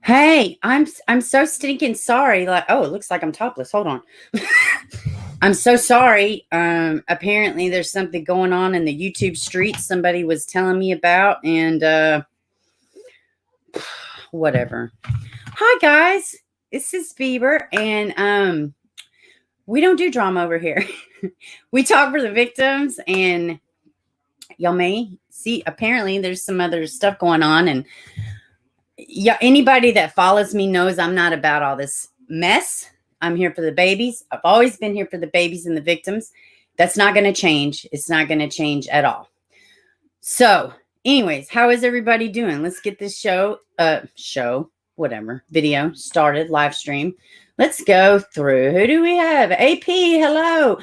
Hey, I'm so stinking sorry. Like, oh, it looks like I'm topless. Hold on. I'm so sorry. Apparently there's something going on in the YouTube streets somebody was telling me about, and whatever. Hi guys. This is Bieber, and we don't do drama over here. We talk for the victims, and y'all may see apparently there's some other stuff going on, and yeah, anybody that follows me knows I'm not about all this mess. I'm here for the babies. I've always been here for the babies and the victims. That's not going to change. It's not going to change at all. So, anyways, how is everybody doing? Let's get this video started, live stream. Let's go through. Who do we have? AP, hello.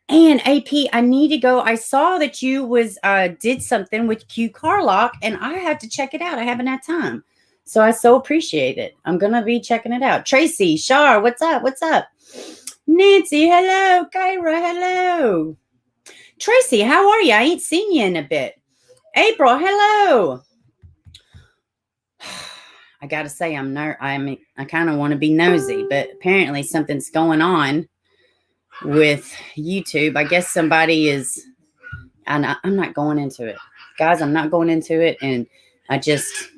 And AP, I need to go. I saw that you did something with Q Carlock, and I have to check it out. I haven't had time. So I so appreciate it. I'm going to be checking it out. Tracy, Shar, what's up? What's up? Nancy, hello. Kyra, hello. Tracy, how are you? I ain't seen you in a bit. April, hello. I got to say, I kind of want to be nosy, but apparently something's going on with YouTube. I guess somebody is, and I'm not going into it. Guys, I'm not going into it. And I just,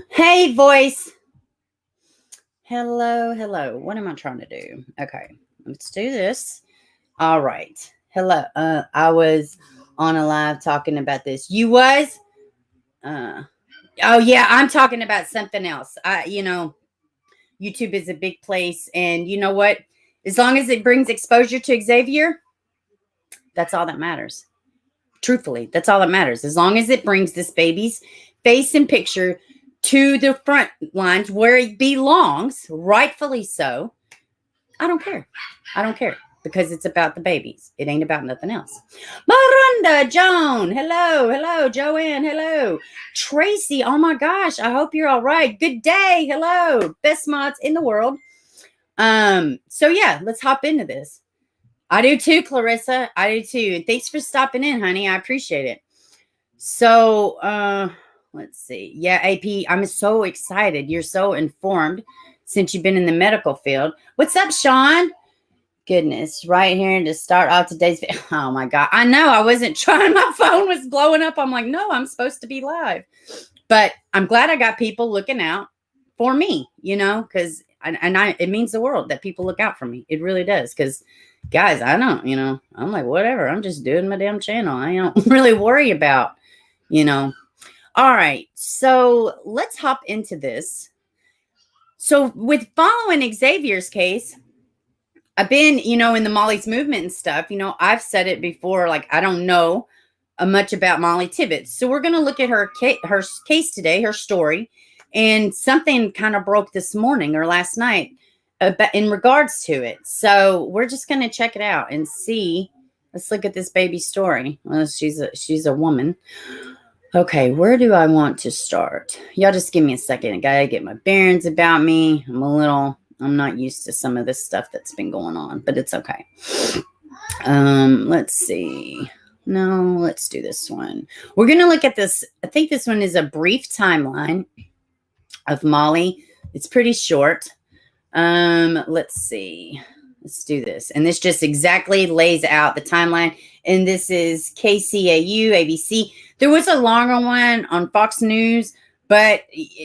hey, voice. Hello. What am I trying to do? Okay, let's do this. All right. Hello. I was on a live talking about this. You was? Oh yeah, I'm talking about something else. YouTube is a big place, and you know what? As long as it brings exposure to Xavier, that's all that matters. Truthfully, that's all that matters. As long as it brings this baby's face and picture to the front lines where it belongs, rightfully so, I don't care. I don't care because it's about the babies. It ain't about nothing else. Miranda, Joan, hello. Joanne, hello. Tracy, oh my gosh, I hope you're all right. Good day, hello. Best mods in the world. So yeah, let's hop into this. I do too, Clarissa. I do too. And thanks for stopping in, honey. I appreciate it. So, let's see. Yeah, AP, I'm so excited. You're so informed since you've been in the medical field. What's up, Sean? Goodness, right here to start off today's video. Oh my God. I know I wasn't trying. My phone was blowing up. I'm like, no, I'm supposed to be live. But I'm glad I got people looking out for me, because it means the world that people look out for me. It really does. Because guys, I don't, I'm like, whatever. I'm just doing my damn channel. I don't really worry about, All right. So let's hop into this. So with following Xavier's case, I've been, in the Mollie's movement and stuff, I've said it before, like, I don't know much about Mollie Tibbets. So we're going to look at her case today, her story, and something kind of broke this morning or last night in regards to it. So we're just going to check it out and see. Let's look at this baby story. Well, she's a woman. Okay, where do I want to start? Y'all just give me a second. I gotta get my bearings about me. I'm not used to some of this stuff that's been going on, but it's okay. Let's see. No, let's do this one. We're going to look at this. I think this one is a brief timeline of Mollie. It's pretty short. Let's see. Let's do this. And this just exactly lays out the timeline. And this is KCAU, ABC. There was a longer one on Fox News, but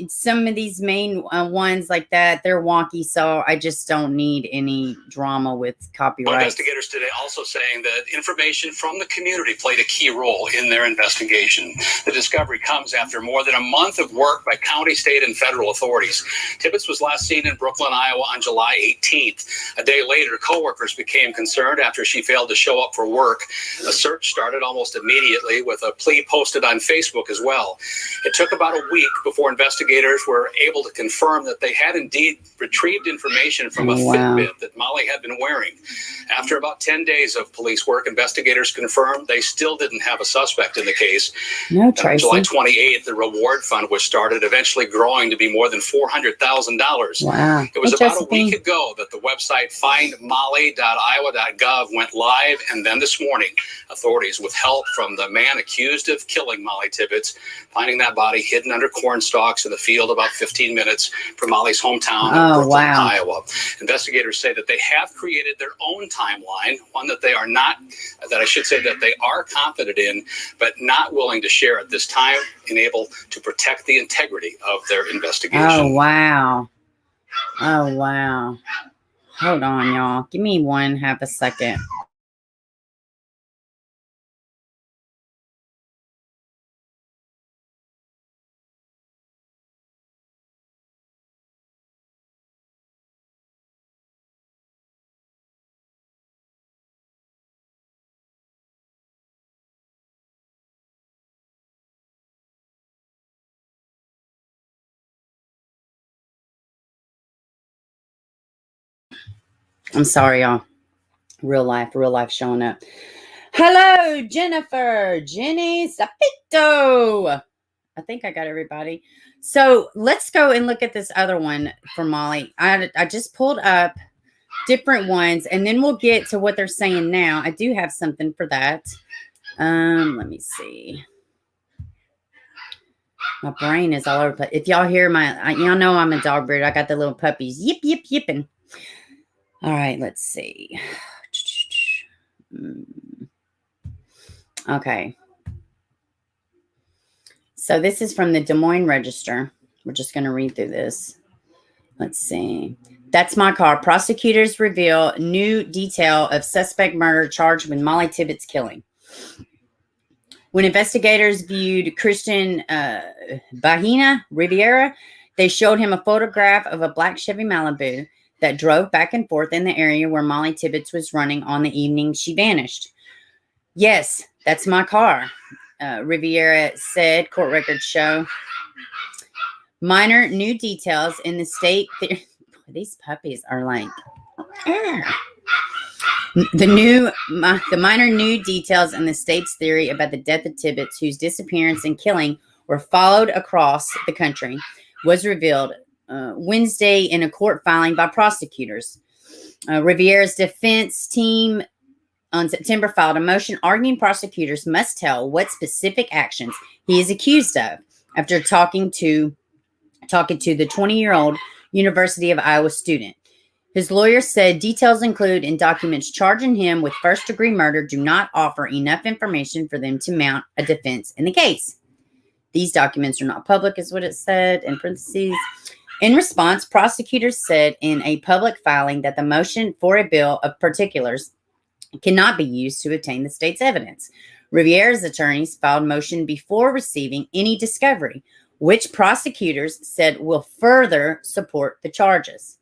some of these main ones like that, they're wonky. So I just don't need any drama with copyright. Investigators today also saying that information from the community played a key role in their investigation. The discovery comes after more than a month of work by county, state, and federal authorities. Tibbets was last seen in Brooklyn, Iowa on July 18th. A day later, coworkers became concerned after she failed to show up for work. A search started almost immediately with a plea posted on Facebook as well. It took about a week before investigators were able to confirm that they had indeed retrieved information from a Fitbit that Mollie had been wearing. After about 10 days of police work, investigators confirmed they still didn't have a suspect in the case. No, Tracy. On July 28th, the reward fund was started, eventually growing to be more than $400,000. Wow. It was about a week ago that the website findmollie.iowa.gov went live, and then this morning, authorities, with help from the man accused of killing Mollie Tibbets, finding that body hidden under corn stalks in the field about 15 minutes from Mollie's hometown Oh, of Brooklyn, wow. Iowa. Investigators say that they have created their own timeline, one that they are not, that I should say that they are confident in, but not willing to share at this time, and able to protect the integrity of their investigation. Oh, wow. Oh, wow. Hold on, y'all. Give me half a second. I'm sorry, y'all. Real life showing up. Hello, Jennifer. Jenny Sapito. I think I got everybody. So let's go and look at this other one for Mollie. I just pulled up different ones, and then we'll get to what they're saying now. I do have something for that. Let me see. My brain is all over the place. If y'all hear y'all know I'm a dog breeder. I got the little puppies. Yip, yip, yipping. All right, let's see. Okay. So this is from the Des Moines Register. We're just going to read through this. Let's see. That's my car. Prosecutors reveal new detail of suspect murder charged with Mollie Tibbets killing. When investigators viewed Christian Bahina Riviera, they showed him a photograph of a black Chevy Malibu that drove back and forth in the area where Mollie Tibbets was running on the evening she vanished. Yes, that's my car, Riviera said, court records show. Minor new details in the state. These puppies are like. The minor new details in the state's theory about the death of Tibbets, whose disappearance and killing were followed across the country, was revealed Wednesday in a court filing by prosecutors. Riviera's defense team on September filed a motion arguing prosecutors must tell what specific actions he is accused of after talking to the 20-year-old University of Iowa student. His lawyer said details include in documents charging him with first-degree murder do not offer enough information for them to mount a defense in the case. These documents are not public, is what it said in parentheses. In response, prosecutors said in a public filing that the motion for a bill of particulars cannot be used to obtain the state's evidence. Riviera's attorneys filed motion before receiving any discovery, which prosecutors said will further support the charges.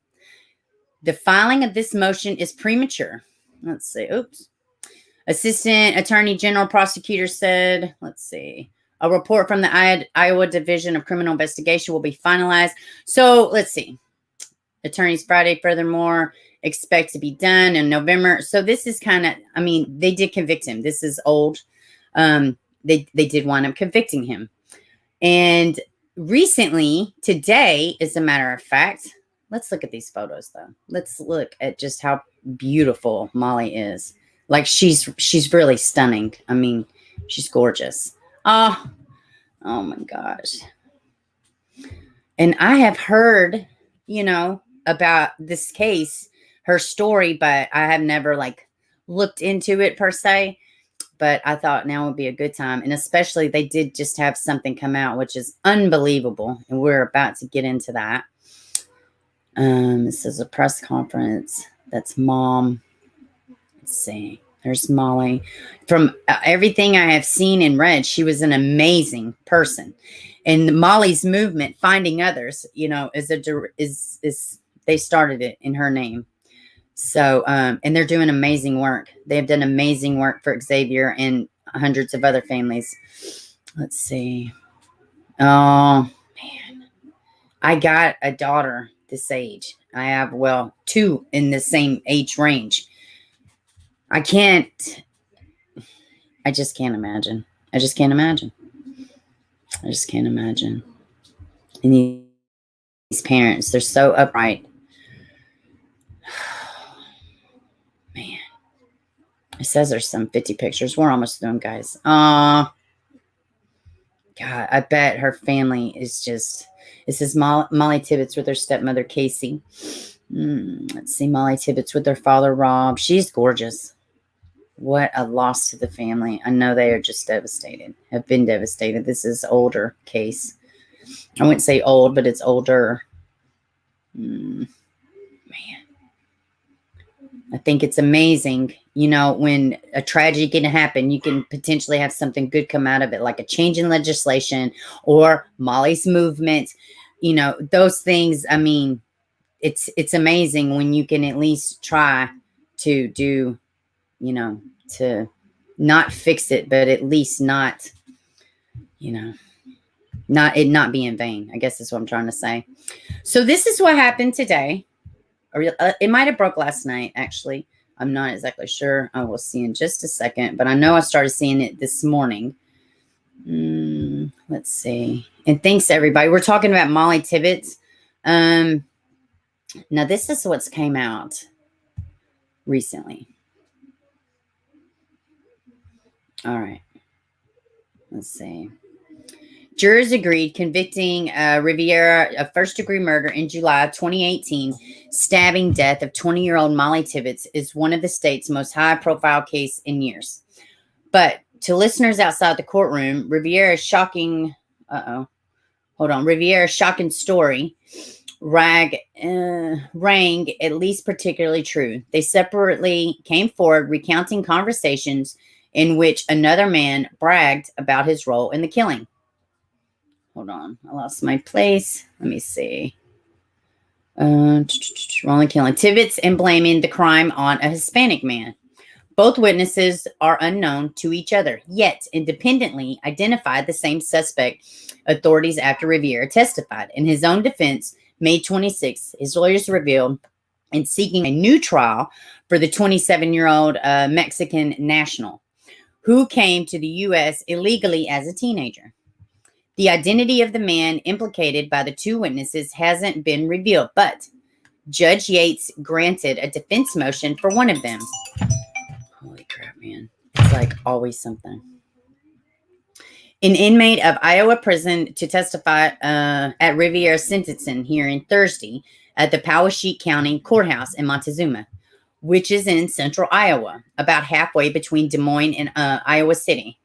The filing of this motion is premature. Let's see. Oops. Assistant Attorney General prosecutor said, let's see. A report from the Iowa Division of Criminal Investigation will be finalized. So let's see. Attorneys Friday, furthermore, expect to be done in November. So this is kind of, I mean, they did convict him. This is old. They did wind up convicting him. And recently, today, as a matter of fact, let's look at these photos, though. Let's look at just how beautiful Mollie is. Like, she's really stunning. I mean, she's gorgeous. Oh my gosh. And I have heard, about this case, her story, but I have never, looked into it per se. But I thought now would be a good time. And especially they did just have something come out, which is unbelievable. And we're about to get into that. This is a press conference. That's mom. Let's see. There's Mollie. From everything I have seen and read, she was an amazing person. And Mollie's movement, Finding Others, is they started it in her name. So, and they're doing amazing work. They have done amazing work for Xavier and hundreds of other families. Let's see. Oh, man. I got a daughter this age. I have, two in the same age range. I just can't imagine. I just can't imagine. And these parents, they're so upright. Man. It says there's some 50 pictures. We're almost done, guys. God, I bet her family is just. This is Mollie Tibbets with her stepmother, Casey. Let's see, Mollie Tibbets with her father, Rob. She's gorgeous. What a loss to the family. I know they are just devastated, have been devastated. This is older case. I wouldn't say old, but it's older. Man. I think it's amazing, when a tragedy can happen, you can potentially have something good come out of it, like a change in legislation or Mollie's movement, those things. I mean, it's amazing when you can at least try to do, to not fix it, but at least not not be in vain. I guess is what I'm trying to say. So this is what happened today. Or it might have broke last night, actually. I'm not exactly sure. I will see in just a second. But I know I started seeing it this morning. Let's see. And thanks, everybody. We're talking about Mollie Tibbets. Now, this is what's came out recently. All right. Let's see. Jurors agreed convicting Riviera of first-degree murder in July of 2018. Stabbing death of 20-year-old Mollie Tibbets is one of the state's most high-profile case in years. But to listeners outside the courtroom, Riviera's shocking story rang at least particularly true. They separately came forward recounting conversations in which another man bragged about his role in the killing. Hold on. I lost my place. Let me see. Rolling killing. Tibbets and blaming the crime on a Hispanic man. Both witnesses are unknown to each other, yet independently identified the same suspect. Authorities after Riviera testified. In his own defense, May 26th, his lawyers revealed in seeking a new trial for the 27-year-old Mexican national who came to the U.S. illegally as a teenager. The identity of the man implicated by the two witnesses hasn't been revealed, but Judge Yates granted a defense motion for one of them. Holy crap, man. It's like always something. An inmate of Iowa prison to testify at Riviera's sentencing hearing Thursday at the Poweshiek County Courthouse in Montezuma, which is in central Iowa, about halfway between Des Moines and Iowa City.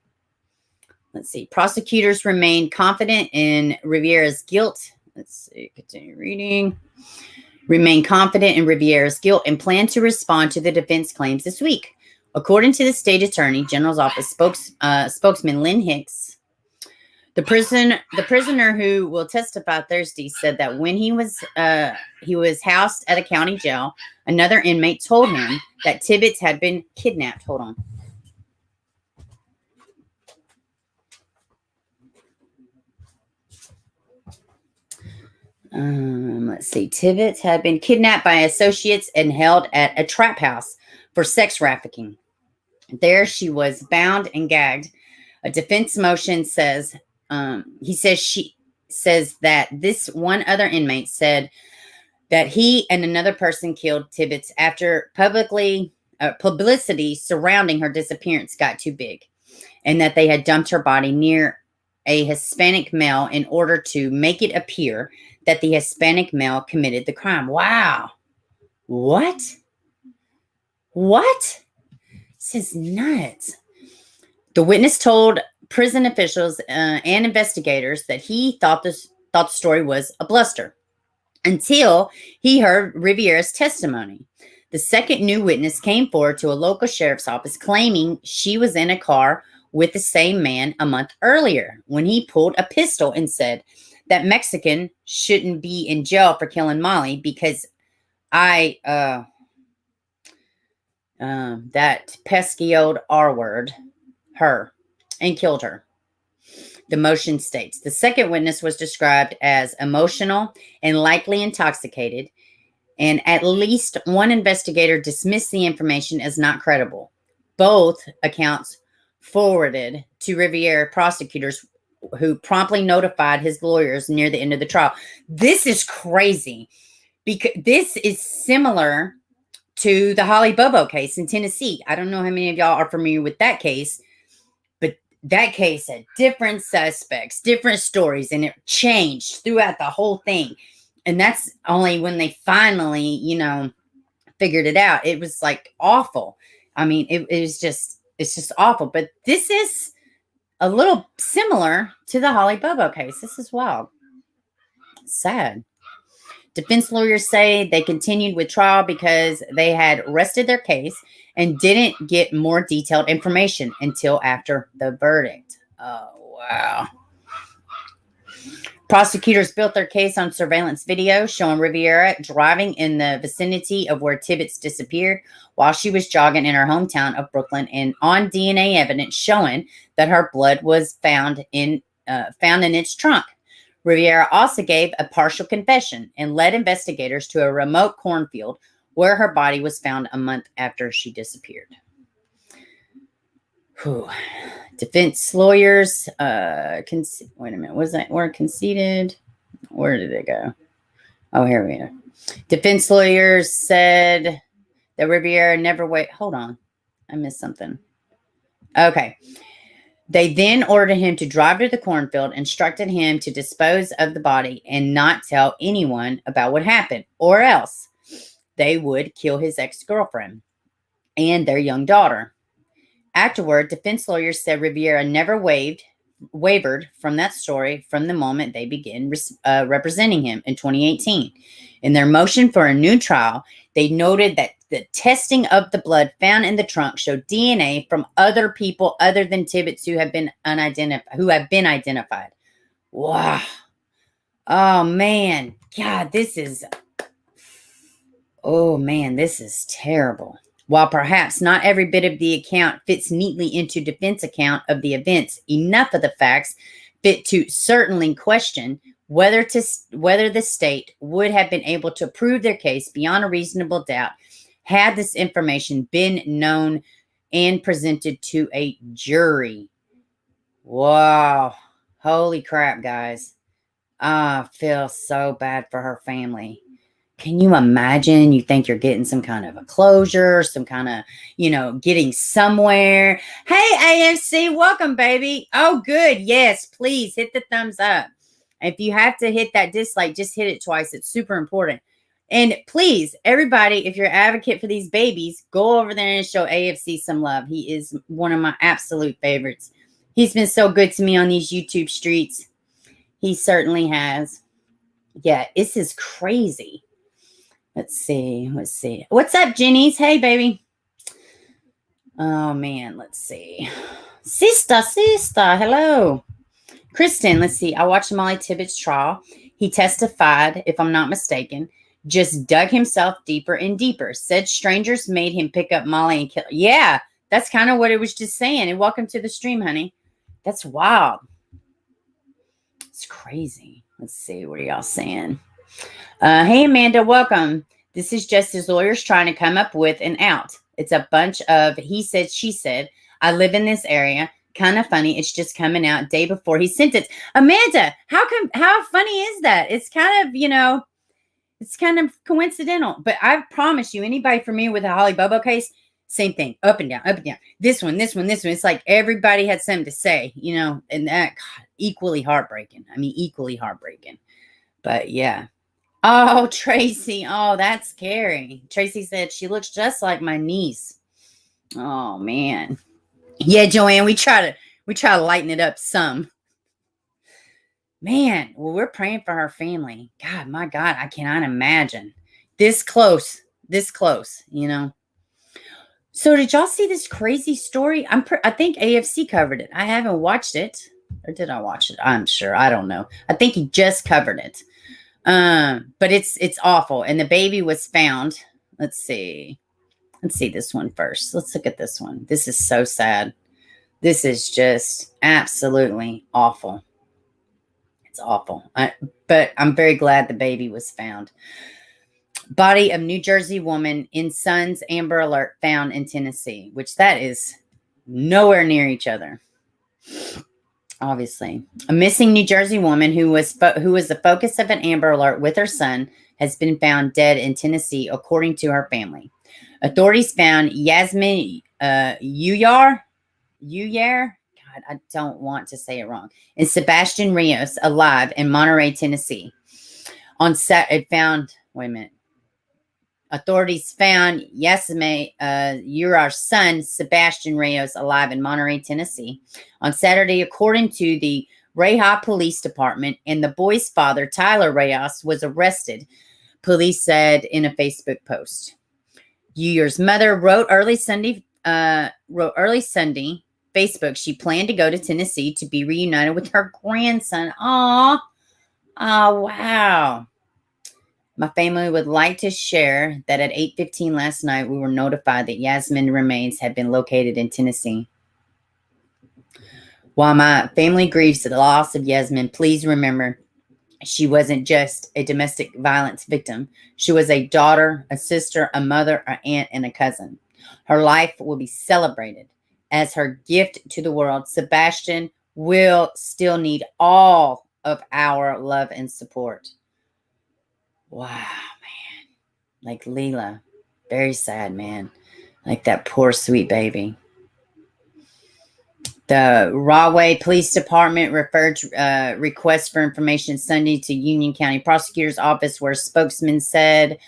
Let's see. Prosecutors remain confident in Riviera's guilt. Let's see. Continue reading. Remain confident in Riviera's guilt and plan to respond to the defense claims this week. According to the state attorney general's office spokesman Lynn Hicks, the prisoner who will testify Thursday said that when he was housed at a county jail, another inmate told him that Tibbets had been kidnapped. Hold on. Let's see. Tibbets had been kidnapped by associates and held at a trap house for sex trafficking. There she was bound and gagged. A defense motion says, she says that this one other inmate said that he and another person killed Tibbets after publicity surrounding her disappearance got too big, and that they had dumped her body near a Hispanic male in order to make it appear that the Hispanic male committed the crime. Wow. What? This is nuts. The witness told prison officials and investigators that he thought the story was a bluster until he heard Riviera's testimony. The second new witness came forward to a local sheriff's office claiming she was in a car with the same man a month earlier when he pulled a pistol and said that Mexican shouldn't be in jail for killing Mollie because that pesky old R word, her, and killed her. The motion states the second witness was described as emotional and likely intoxicated, and at least one investigator dismissed the information as not credible. Both accounts forwarded to Riviera prosecutors who promptly notified his lawyers near the end of the trial. This is crazy because this is similar to the Holly Bobo case in Tennessee. I don't know how many of y'all are familiar with that case, but That case had different suspects, different stories, and it changed throughout the whole thing. And that's only when they finally, figured it out. It was like awful. I mean, it's just awful. But this is a little similar to the Holly Bobo case. This is wild. Sad. Defense lawyers say they continued with trial because they had rested their case and didn't get more detailed information until after the verdict. Oh, wow. Prosecutors built their case on surveillance video showing Riviera driving in the vicinity of where Tibbets disappeared while she was jogging in her hometown of Brooklyn, and on DNA evidence showing that her blood was found in its trunk. Riviera also gave a partial confession and led investigators to a remote cornfield where her body was found a month after she disappeared. Whew. Defense lawyers, wait a minute, were conceded? Where did it go? Oh, here we go. Defense lawyers said that Riviera never hold on. I missed something. Okay. They then ordered him to drive to the cornfield, instructed him to dispose of the body and not tell anyone about what happened, or else they would kill his ex-girlfriend and their young daughter. Afterward, defense lawyers said Riviera never wavered from that story from the moment they began representing him in 2018. In their motion for a new trial, they noted that the testing of the blood found in the trunk showed DNA from other people other than Tibbets who have been identified. Wow. Oh man. God, this is terrible. While perhaps not every bit of the account fits neatly into defense account of the events, enough of the facts fit to certainly question whether the state would have been able to prove their case beyond a reasonable doubt had this information been known and presented to a jury. Wow. Holy crap, guys. I feel so bad for her family. Can you imagine? You think you're getting some kind of a closure, some kind of, getting somewhere. Hey, AFC, welcome, baby. Oh, good. Yes, please hit the thumbs up. If you have to hit that dislike, just hit it twice. It's super important. And please, everybody, if you're an advocate for these babies, go over there and show AFC some love. He is one of my absolute favorites. He's been so good to me on these YouTube streets. He certainly has. Yeah, this is crazy. Let's see. What's up, Jenny's? Hey, baby. Oh, man. Let's see. Sister. Hello. Kristen, let's see. I watched Mollie Tibbets' trial. He testified, if I'm not mistaken, just dug himself deeper and deeper. Said strangers made him pick up Mollie and kill her. Yeah, that's kind of what it was just saying. And welcome to the stream, honey. That's wild. It's crazy. Let's see. What are y'all saying? Hey, Amanda, welcome. This is just his lawyers trying to come up with an out. It's a bunch of he said, she said. I live in this area. Kind of funny. It's just coming out day before he's sentenced. Amanda, how funny is that? It's kind of, it's kind of coincidental. But I promise you, anybody familiar with the Holly Bobo case, same thing. Up and down, up and down. This one. It's like everybody had something to say, and that, God, equally heartbreaking. Equally heartbreaking. But yeah. Oh, Tracy. Oh, that's scary. Tracy said she looks just like my niece. Oh, man. Yeah, Joanne, we try to lighten it up some. Man, well, we're praying for her family. God, my God, I cannot imagine. This close, So did y'all see this crazy story? I think AFC covered it. I haven't watched it. Or did I watch it? I'm sure. I don't know. I think he just covered it. But it's awful. And the baby was found. Let's see this one first. Let's look at this one. This is so sad. This is just absolutely awful. It's awful. But I'm very glad the baby was found. Body of New Jersey woman in son's Amber Alert found in Tennessee, which that is nowhere near each other. Obviously, a missing New Jersey woman who was the focus of an Amber Alert with her son has been found dead in Tennessee, according to her family. Authorities found Yasmine Uyar. God, I don't want to say it wrong. And Sebastian Rios alive in Monterey, Tennessee. Wait a minute. Authorities found Yasmine Uyar's son, Sebastian Rios, alive in Monterey, Tennessee on Saturday, according to the Reha Police Department, and the boy's father, Tyler Rios, was arrested, police said in a Facebook post. Uyar's mother wrote early Sunday Facebook she planned to go to Tennessee to be reunited with her grandson. Oh, wow. My family would like to share that at 8:15 last night, we were notified that Yasmine remains had been located in Tennessee. While my family grieves the loss of Yasmine, please remember she wasn't just a domestic violence victim. She was a daughter, a sister, a mother, an aunt, and a cousin. Her life will be celebrated as her gift to the world. Sebastian will still need all of our love and support. Wow, man. Like Leela. Very sad, man. Like that poor, sweet baby. The Rahway Police Department referred requests for information Sunday to Union County Prosecutor's Office, where a spokesman said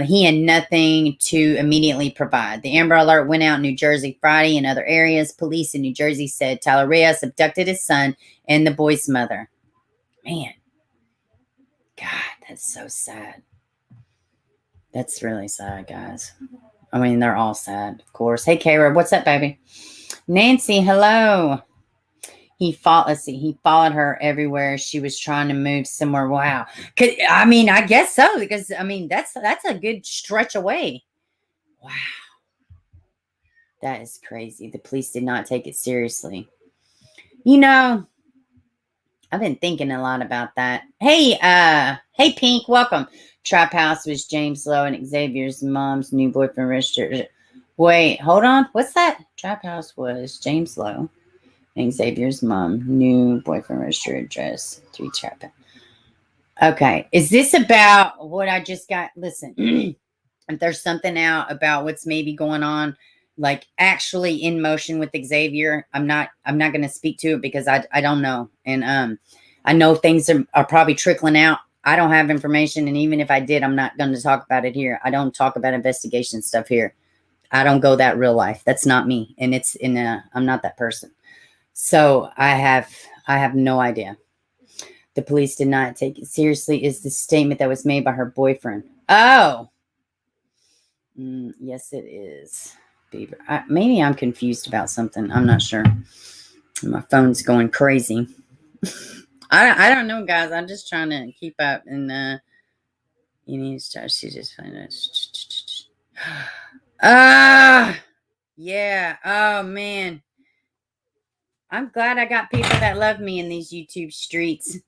he had nothing to immediately provide. The Amber Alert went out in New Jersey Friday and other areas. Police in New Jersey said Tyler Rios abducted his son and the boy's mother. Man. God, that's so sad. That's really sad, guys. I mean, they're all sad, of course. Hey, Kara, what's up, baby? Nancy, hello. He followed her everywhere. She was trying to move somewhere. Wow. I mean, I guess so, because, I mean, that's a good stretch away. Wow. That is crazy. The police did not take it seriously. You know, I've been thinking a lot about that. Hey, Pink, welcome. Trap House was James Lowe and Xavier's mom's new boyfriend registered. Wait, hold on. What's that? Trap House was James Lowe and Xavier's mom, new boyfriend registered address, 3 Trap House. Okay. Is this about what I just got? Listen, if there's something out about what's maybe going on, like actually in motion with Xavier, I'm not going to speak to it because I don't know. And I know things are probably trickling out. I don't have information. And even if I did, I'm not going to talk about it here. I don't talk about investigation stuff here. I don't go that real life. That's not me. And I'm not that person. So I have no idea. The police did not take it seriously is the statement that was made by her boyfriend. Oh, yes, it is. Beaver. Maybe I'm confused about something. I'm not sure. My phone's going crazy. I don't know, guys. I'm just trying to keep up. And you need to start. She just find it. Yeah. Oh man. I'm glad I got people that love me in these YouTube streets.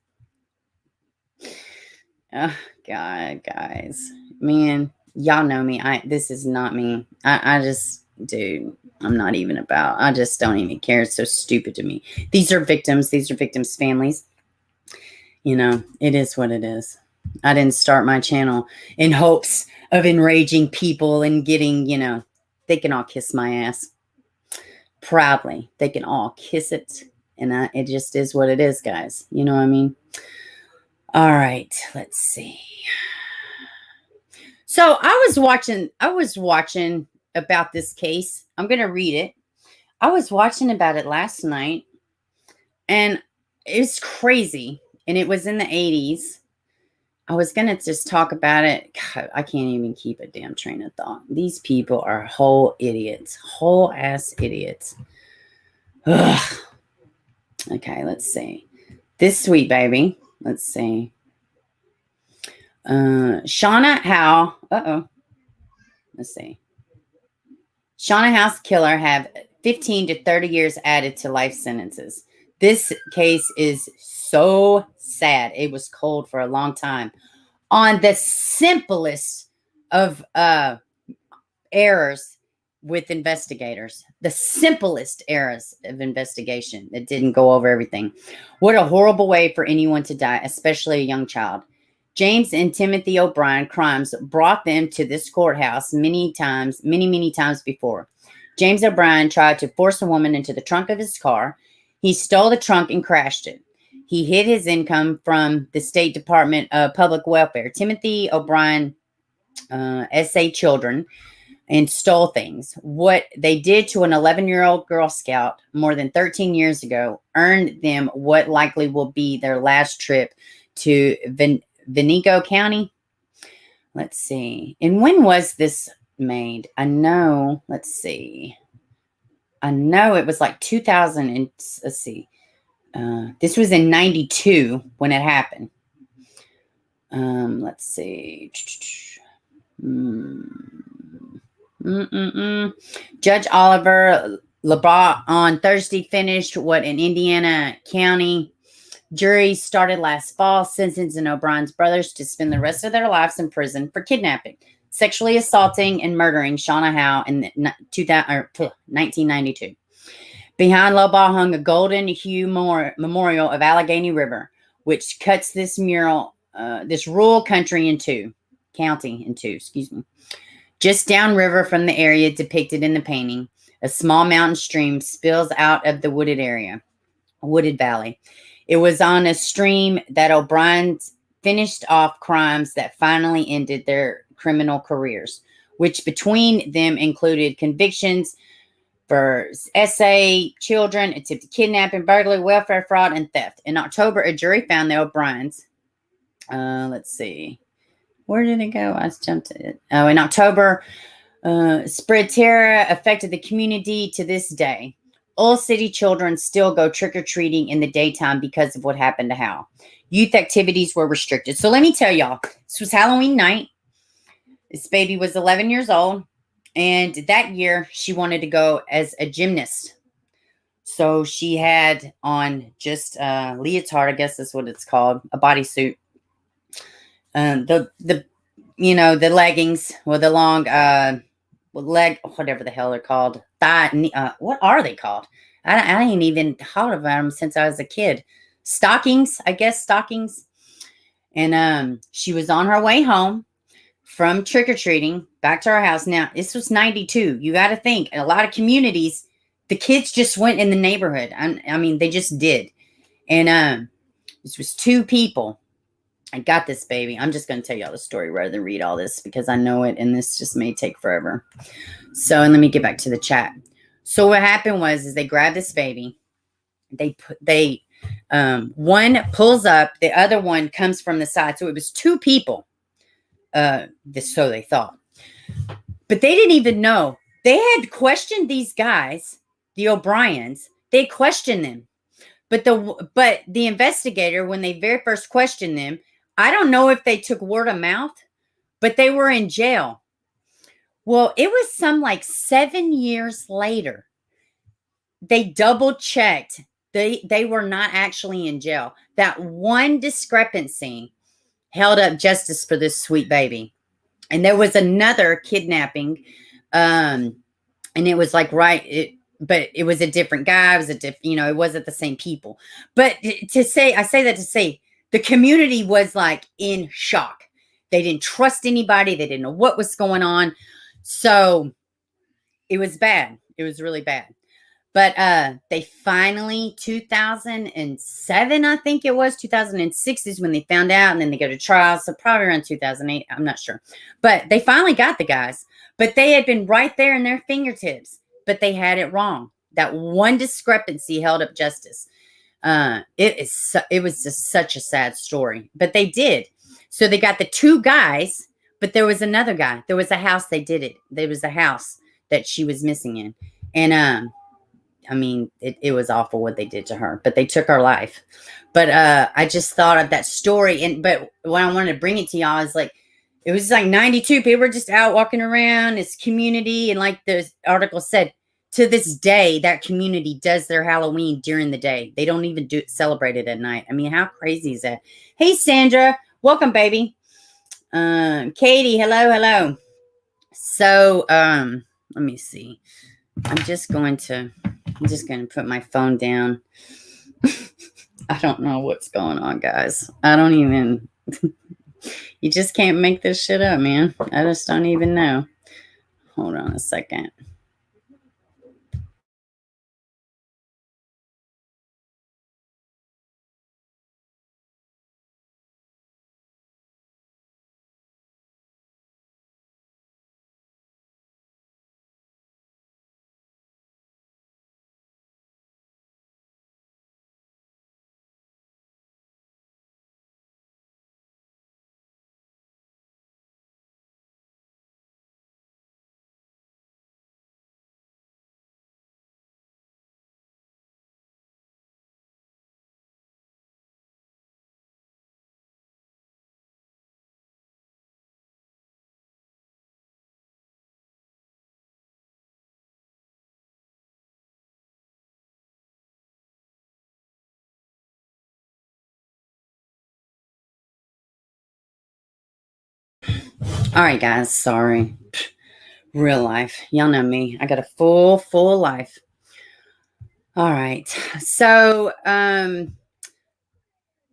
Oh God, guys. Man, y'all know me. This is not me. I just, dude, I'm not even about. I just don't even care. It's so stupid to me. These are victims. These are victims' families. You know, it is what it is. I didn't start my channel in hopes of enraging people and getting, they can all kiss my ass. Proudly. They can all kiss it. And it just is what it is, guys. You know what I mean? All right. Let's see. So I was watching about this case. I'm going to read it. I was watching about it last night. And it's crazy. And it was in the 80s. I was going to just talk about it. God, I can't even keep a damn train of thought. These people are whole idiots. Whole ass idiots. Ugh. Okay, let's see. This sweet baby. Let's see. Shauna Howe. Let's see. Shauna Howe's killer have 15 to 30 years added to life sentences. This case is so sad. It was cold for a long time. On the simplest of errors with investigators. The simplest errors of investigation that didn't go over everything. What a horrible way for anyone to die, especially a young child. James and Timothy O'Brien crimes brought them to this courthouse many times before. James O'Brien tried to force a woman into the trunk of his car. He stole the trunk and crashed it. He hid his income from the State Department of Public Welfare, Timothy O'Brien, SA Children, and stole things. What they did to an 11-year-old Girl Scout more than 13 years ago earned them what likely will be their last trip to Venango County. Let's see. And when was this made? I know. Let's see. I know it was like 2000. And let's see. This was in 92 when it happened. Let's see. Judge Oliver LeBron on Thursday finished what an Indiana County jury started last fall, sentencing O'Brien's brothers to spend the rest of their lives in prison for kidnapping, sexually assaulting, and murdering Shauna Howe in 1992. Behind Lobaugh hung a golden hue memorial of Allegheny River, which cuts this rural county in two. Just downriver from the area depicted in the painting, a small mountain stream spills out of the wooded valley. It was on a stream that O'Brien's finished off crimes that finally ended their criminal careers, which between them included convictions for SA Children, attempted kidnapping, burglary, welfare fraud, and theft. In October, a jury found the O'Briens. Let's see. Where did it go? I jumped to it. Oh, in October, spread terror affected the community to this day. All city children still go trick-or-treating in the daytime because of what happened to Hal. Youth activities were restricted. So let me tell y'all, this was Halloween night. This baby was 11 years old. And that year, she wanted to go as a gymnast. So she had on just a leotard, I guess that's what it's called, a bodysuit. The leggings with the long leg, whatever the hell they're called. What are they called? I ain't even thought of them since I was a kid. Stockings, I guess stockings. And she was on her way home from trick-or-treating back to our house. Now, this was 92. You got to think, in a lot of communities, the kids just went in the neighborhood. I mean, they just did. And this was two people. I got this baby. I'm just going to tell y'all the story rather than read all this because I know it, and this just may take forever. So, and let me get back to the chat. So what happened was they grabbed this baby. One pulls up, the other one comes from the side. So it was two people. So they thought. But they didn't even know. They had questioned these guys, the O'Briens. They questioned them. But the investigator, when they very first questioned them, I don't know if they took word of mouth, but they were in jail. Well, it was some like 7 years later. They double checked. They were not actually in jail. That one discrepancy held up justice for this sweet baby. And there was another kidnapping. And it was like, but it was a different guy. It was it wasn't the same people. But I say that to say the community was like in shock. They didn't trust anybody. They didn't know what was going on. So it was bad. It was really bad. But they finally, 2007, I think it was, 2006 is when they found out, and then they go to trial. So probably around 2008, I'm not sure. But they finally got the guys. But they had been right there in their fingertips. But they had it wrong. That one discrepancy held up justice. It was just such a sad story. But they did. So they got the two guys, but there was another guy. There was a house they did it. There was a house that she was missing in. And I mean, it was awful what they did to her, but they took her life. But I just thought of that story. But when I wanted to bring it to y'all is like, it was like 92. People were just out walking around this community. And like the article said, to this day, that community does their Halloween during the day. They don't even celebrate it at night. I mean, how crazy is that? Hey, Sandra. Welcome, baby. Katie. Hello. So, let me see. I'm just going to put my phone down. I don't know what's going on, guys. I don't even, you just can't make this shit up, man. I just don't even know. Hold on a second. All right, guys. Sorry. Real life. Y'all know me. I got a full life. All right. So,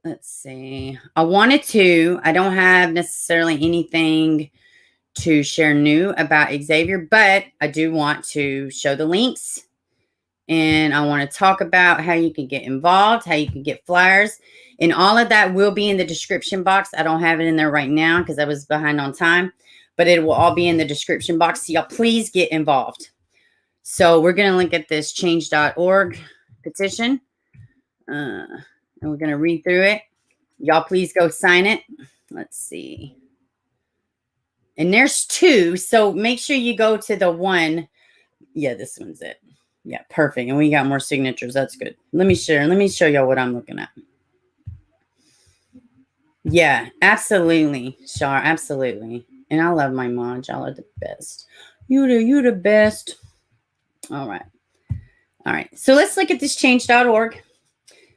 let's see. I don't have necessarily anything to share new about Xavier, but I do want to show the links, and I want to talk about how you can get involved, how you can get flyers, and all of that will be in the description box. I don't have it in there right now because I was behind on time, but it will all be in the description box. So y'all please get involved. So we're going to look at this change.org petition, and we're going to read through it. Y'all please go sign it. Let's see. And there's two, so make sure you go to the one. Yeah, this one's it. Yeah, perfect. And we got more signatures. That's good. Let me show y'all what I'm looking at. Yeah, absolutely, Shar. Absolutely. And I love my mom. Y'all are the best. You the best. All right. All right. So let's look at this change.org.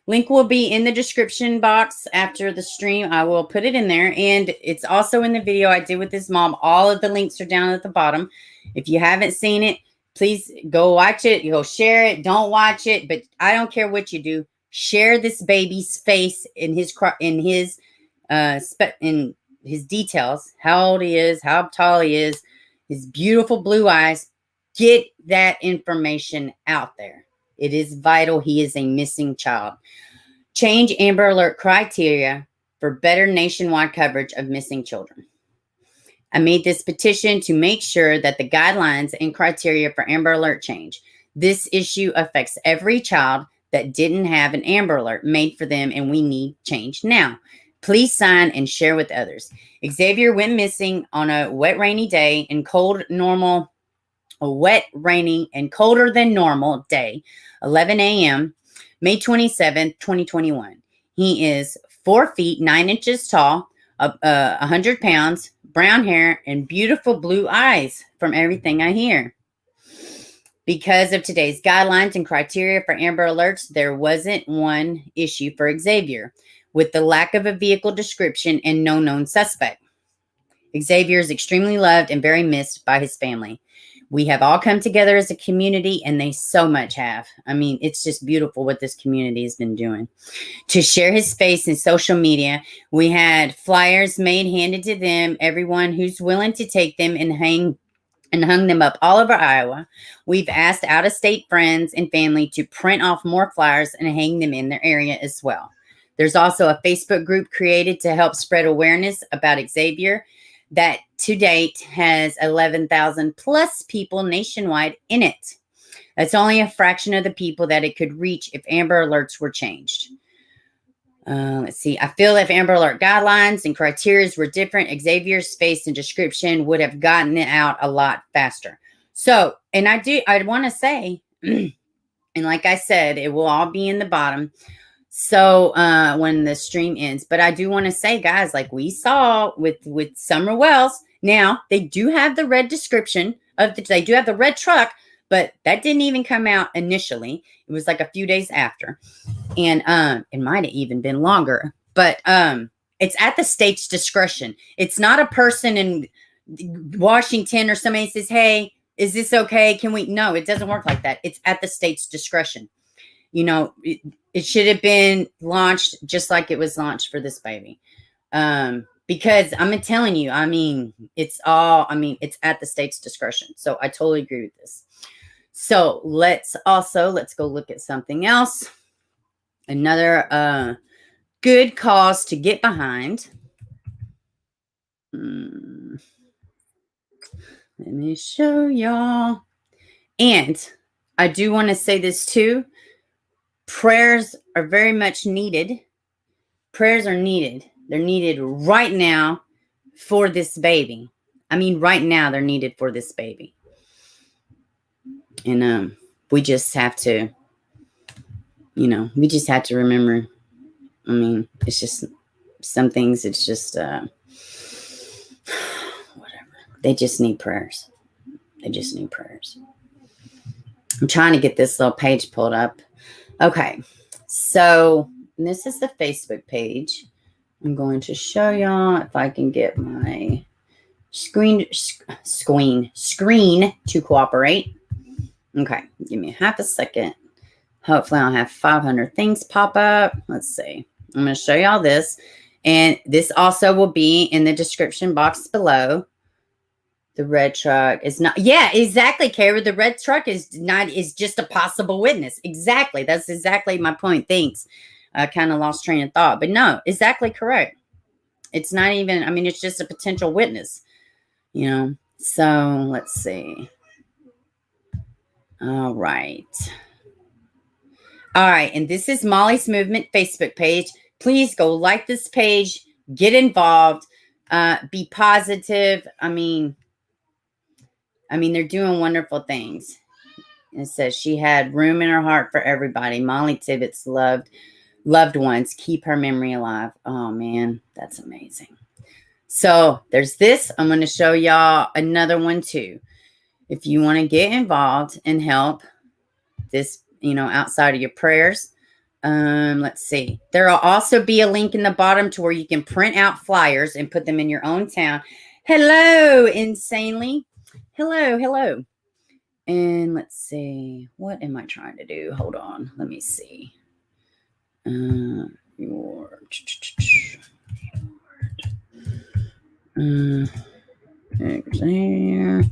Link will be in the description box after the stream. I will put it in there. And it's also in the video I did with this mom. All of the links are down at the bottom. If you haven't seen it, please go watch it. You go share it. Don't watch it. But I don't care what you do. Share this baby's face in his details. How old he is, how tall he is, his beautiful blue eyes. Get that information out there. It is vital. He is a missing child. Change Amber Alert criteria for better nationwide coverage of missing children. I made this petition to make sure that the guidelines and criteria for Amber Alert change. This issue affects every child that didn't have an Amber Alert made for them, and we need change now. Please sign and share with others. Xavier went missing on a wet, rainy day and colder than normal day, 11 a.m., May 27th, 2021. He is 4 feet, 9 inches tall, 100 pounds, brown hair, and beautiful blue eyes from everything I hear. Because of today's guidelines and criteria for Amber Alerts, there wasn't one issue for Xavier, with the lack of a vehicle description and no known suspect. Xavier is extremely loved and very missed by his family. We have all come together as a community, and they so much have. I mean, it's just beautiful what this community has been doing. To share his space in social media, we had flyers made, handed to them, everyone who's willing to take them and hung them up all over Iowa. We've asked out-of-state friends and family to print off more flyers and hang them in their area as well. There's also a Facebook group created to help spread awareness about Xavier that to date has 11,000 plus people nationwide in it. That's only a fraction of the people that it could reach if Amber Alerts were changed. Let's see. I feel if Amber Alert guidelines and criteria were different, Xavier's face and description would have gotten it out a lot faster. So, and I want to say, and like I said, it will all be in the bottom. So when the stream ends, but I do want to say, guys, like we saw with Summer Wells, now they do have the red description they do have the red truck, but that didn't even come out initially. It was like a few days after, and it might have even been longer, but it's at the state's discretion. It's not a person in Washington or somebody says, hey, is this okay? Can we? No, it doesn't work like that. It's at the state's discretion. You know, it should have been launched just like it was launched for this baby. Because I'm telling you, I mean, it's at the state's discretion. So I totally agree with this. So let's go look at something else. Another good cause to get behind. Let me show y'all. And I do want to say this too. Prayers are very much needed. Prayers are needed. They're needed right now for this baby. I mean, right now they're needed for this baby. And we just have to, remember. I mean, it's just some things, it's just whatever. They just need prayers. They just need prayers. I'm trying to get this little page pulled up. Okay, so this is the Facebook page. I'm going to show y'all if I can get my screen to cooperate. Okay, give me half a second. Hopefully I'll have 500 things pop up. Let's see. I'm going to show y'all this. And this also will be in the description box below. The red truck is not. Yeah, exactly, Kara. The red truck is just a possible witness. Exactly. That's exactly my point. Thanks. I kind of lost train of thought. But no, exactly correct. It's not even, I mean, it's just a potential witness. You know. So let's see. All right. All right, and this is Mollie's Movement Facebook page. Please go like this page, get involved, be positive. I mean, they're doing wonderful things. It says she had room in her heart for everybody. Mollie Tibbets loved ones. Keep her memory alive. Oh man, that's amazing. So there's this. I'm going to show y'all another one too. If you want to get involved and help this, outside of your prayers. Let's see. There will also be a link in the bottom to where you can print out flyers and put them in your own town. Hello, Insanely. Hello. And let's see. What am I trying to do? Hold on. Let me see. Xavier.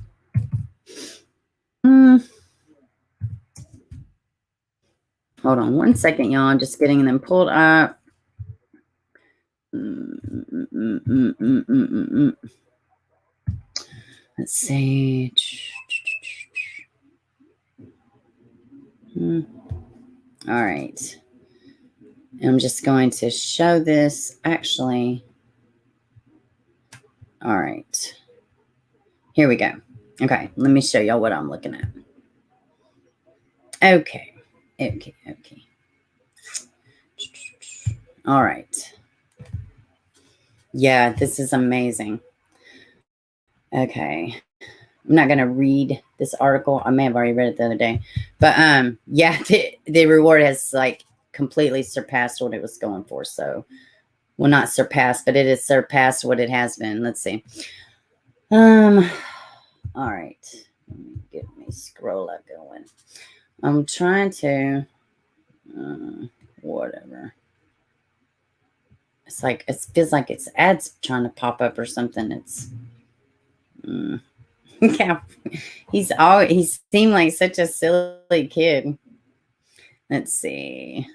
Hold on 1 second, y'all. I'm just getting them pulled up. Let's see. All right. I'm just going to show this actually. All right. Here we go. Okay. Let me show y'all what I'm looking at. Okay. All right. Yeah, this is amazing. Okay. I'm not going to read this article. I may have already read it the other day. But yeah, the reward has like completely surpassed what it was going for. So, well, not surpassed, but it has surpassed what it has been. Let's see. All right. Let me get me scroll up going. I'm trying to whatever. It's like it feels like it's ads trying to pop up or something. It's yeah. He seemed like such a silly kid. Let's see.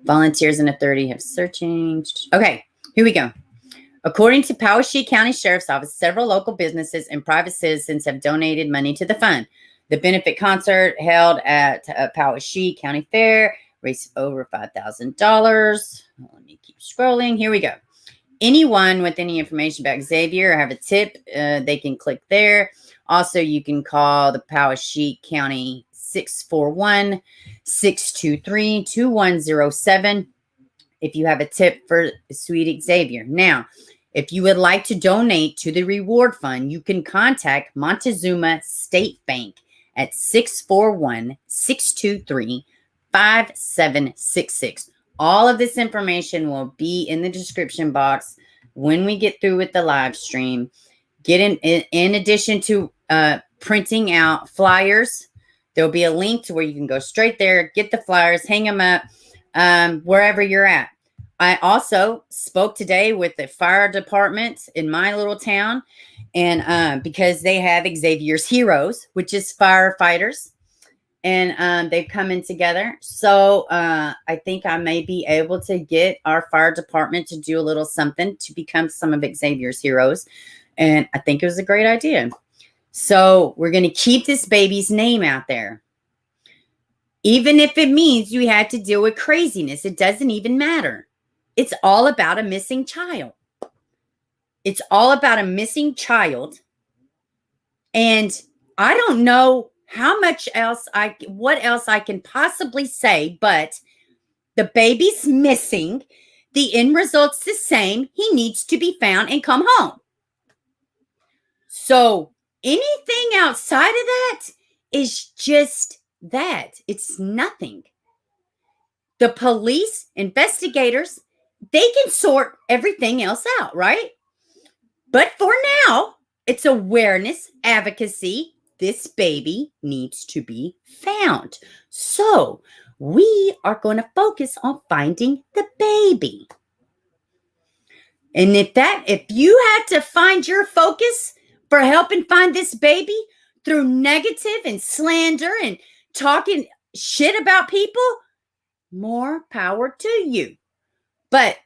Volunteers in authority have searching. Okay, here we go. According to Powashik County Sheriff's Office, several local businesses and private citizens have donated money to the fund. The benefit concert held at Powashik County Fair raised over $5,000. Let me keep scrolling. Here we go. Anyone with any information about Xavier or have a tip, they can click there. Also, you can call the Powashik County 641-623-2107 if you have a tip for sweet Xavier. Now, if you would like to donate to the reward fund, you can contact Montezuma State Bank at 641-623-5766. All of this information will be in the description box when we get through with the live stream. Get in addition to printing out flyers, there'll be a link to where you can go straight there, get the flyers, hang them up wherever you're at. I also spoke today with the fire department in my little town, and because they have Xavier's Heroes, which is firefighters, and they've come in together. So I think I may be able to get our fire department to do a little something to become some of Xavier's Heroes, and I think it was a great idea. So we're going to keep this baby's name out there. Even if it means you had to deal with craziness, it doesn't even matter. It's all about a missing child. It's all about a missing child. And I don't know what else I can possibly say, but the baby's missing. The end result's the same. He needs to be found and come home. So anything outside of that is just that. It's nothing. The police, investigators, they can sort everything else out, right? But for now, it's awareness, advocacy. This baby needs to be found. So we are going to focus on finding the baby. And if you had to find your focus for helping find this baby through negative and slander and talking shit about people, more power to you. But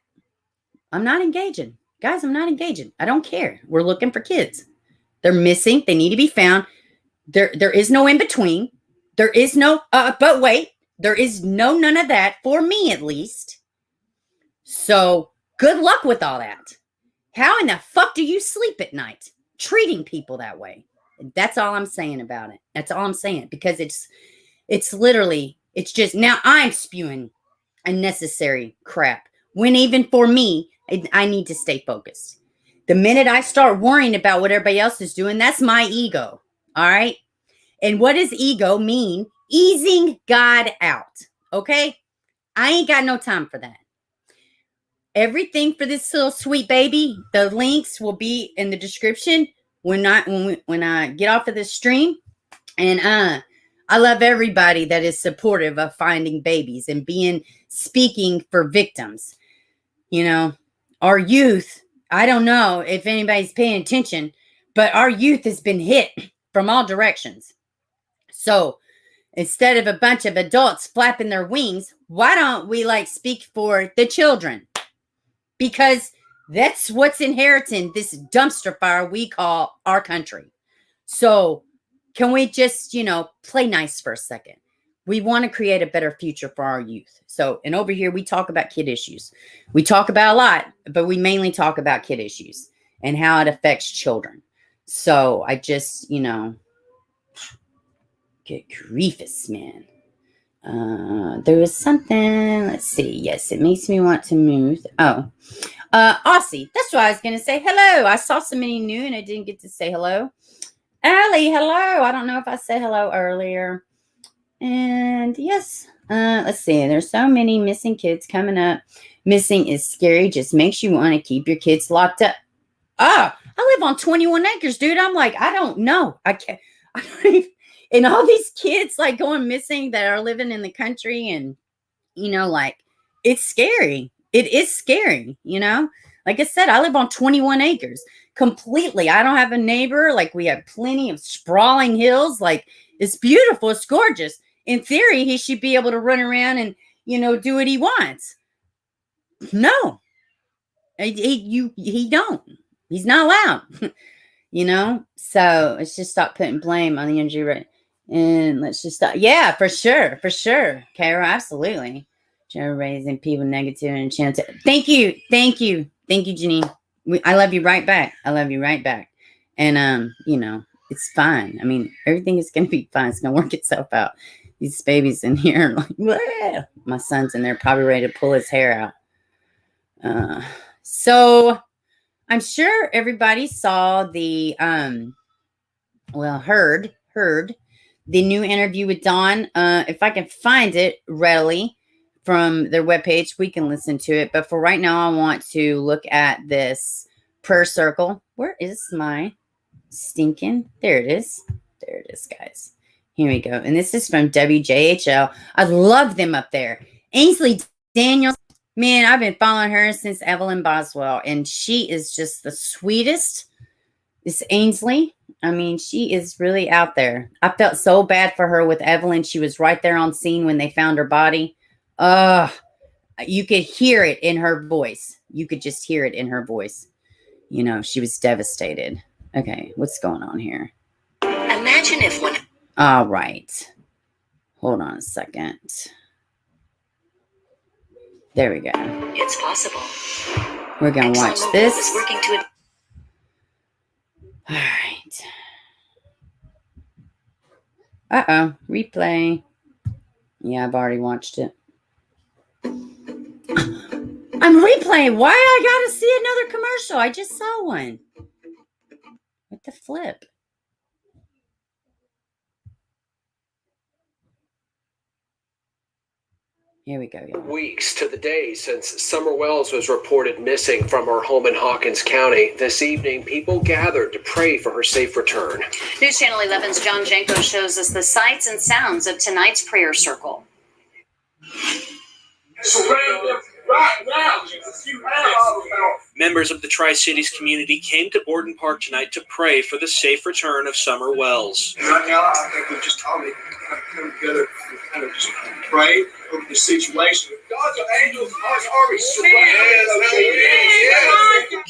I'm not engaging. Guys, I'm not engaging. I don't care. We're looking for kids. They're missing. They need to be found. There is no in between. There is no, but wait, there is no none of that for me at least. So good luck with all that. How in the fuck do you sleep at night treating people that way? That's all I'm saying about it. That's all I'm saying, because it's literally, it's just, now I'm spewing unnecessary crap when even for me, I need to stay focused. The minute I start worrying about what everybody else is doing, that's my ego. All right. And what does ego mean? Easing God out. Okay. I ain't got no time for that. Everything for this little sweet baby, the links will be in the description when I get off of this stream. And I love everybody that is supportive of finding babies and speaking for victims. You know, our youth, I don't know if anybody's paying attention, but our youth has been hit from all directions. So instead of a bunch of adults flapping their wings, why don't we speak for the children? Because that's what's inheriting this dumpster fire we call our country. So can we just, play nice for a second? We want to create a better future for our youth. So, and over here, we talk about kid issues. We talk about a lot, but we mainly talk about kid issues and how it affects children. So I just, get griefus, man. There was something, let's see. Yes, it makes me want to move. Oh, Aussie. That's what I was going to say. Hello. I saw so many new and I didn't get to say hello. Allie, hello. I don't know if I said hello earlier. And yes, let's see. There's so many missing kids coming up. Missing is scary. Just makes you want to keep your kids locked up. Oh, I live on 21 acres, dude. I'm like, I don't know. I can't. I don't even, and all these kids going missing that are living in the country, and it's scary. It is scary, Like I said, I live on 21 acres completely. I don't have a neighbor. We have plenty of sprawling hills. It's beautiful. It's gorgeous. In theory, he should be able to run around and, do what he wants. No, he don't. He's not allowed, So let's just stop putting blame on the injury rate. And let's just stop. Yeah, for sure. For sure. Kara, absolutely. Raising people negative and chanting. Thank you, Janine. I love you right back. And it's fine. I mean, everything is gonna be fine. It's gonna work itself out. These babies in here, my son's in there, probably ready to pull his hair out. So I'm sure everybody saw the heard the new interview with Dawn. If I can find it readily from their webpage, we can listen to it. But for right now, I want to look at this prayer circle. Where is my stinking? There it is. There it is, guys. Here we go. And this is from WJHL. I love them up there. Ainsley Daniels. Man, I've been following her since Evelyn Boswell. And she is just the sweetest. This Ainsley. I mean, she is really out there. I felt so bad for her with Evelyn. She was right there on scene when they found her body. You could hear it in her voice. You could just hear it in her voice. She was devastated. Okay, what's going on here? Imagine if one. All right. Hold on a second. There we go. It's possible. We're going to watch this. Is working to All right. Uh-oh. Replay. Yeah, I've already watched it. I'm replaying. Why I gotta see another commercial? I just saw one. What the flip? Here we go, y'all. Weeks to the day since Summer Wells was reported missing from her home in Hawkins County. This evening, people gathered to pray for her safe return. News Channel 11's John Janko shows us the sights and sounds of tonight's prayer circle. Members of the Tri-Cities community came to Borden Park tonight to pray for the safe return of Summer Wells. And right now, I think we just all need to come together and kind of just pray over the situation. God's angels are already surrounded.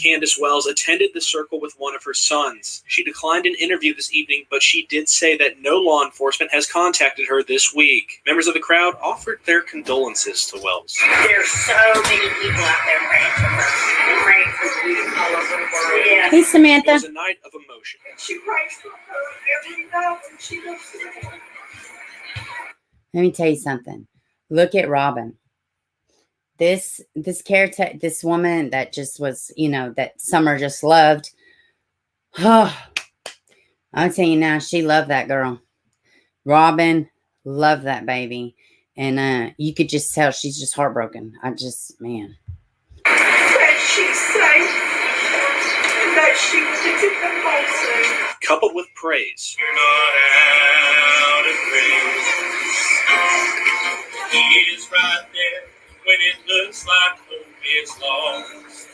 Candace Wells attended the circle with one of her sons. She declined an interview this evening, but she did say that no law enforcement has contacted her this week. Members of the crowd offered their condolences to Wells. There's so many people out there praying for her and praying for you all over the world. Yeah. Hey, Samantha. It was a night of emotion. She prays for her every night when she goes to bed. Let me tell you something. Look at Robin. This caretaker, this woman that just was, that Summer just loved. Oh, I'll tell you now, she loved that girl. Robin loved that baby. And you could just tell she's just heartbroken. Man. That she's safe. And that she can come home soon. Coupled with praise. You're not out of grace. He is right there when it looks like hope is lost.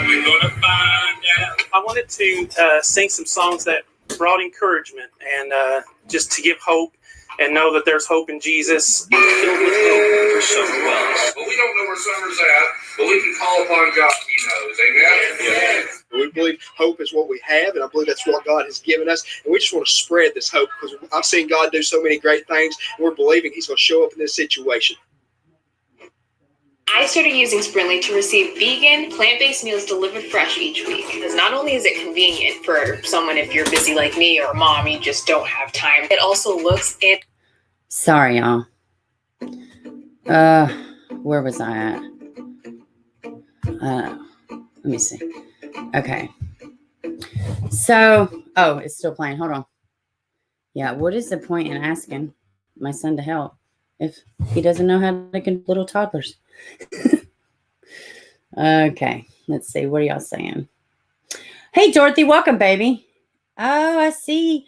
We're gonna find out. I wanted to sing some songs that brought encouragement and just to give hope and know that there's hope in Jesus. Filled with hope for Summer Wells. Well, we don't know where Summer's at, but we can call upon God. He knows. Amen? Yes. We believe hope is what we have, and I believe that's what God has given us. And we just want to spread this hope because I've seen God do so many great things, and we're believing He's going to show up in this situation. I started using Sprintly to receive vegan, plant-based meals delivered fresh each week. Because not only is it convenient for someone if you're busy like me or a mom, you just don't have time. It also looks and Sorry, y'all. Where was I at? Let me see. Okay. So, it's still playing. Hold on. Yeah, what is the point in asking my son to help if he doesn't know how to control little toddlers? Okay, let's see. What are y'all saying? Hey, Dorothy, welcome, baby. Oh, I see.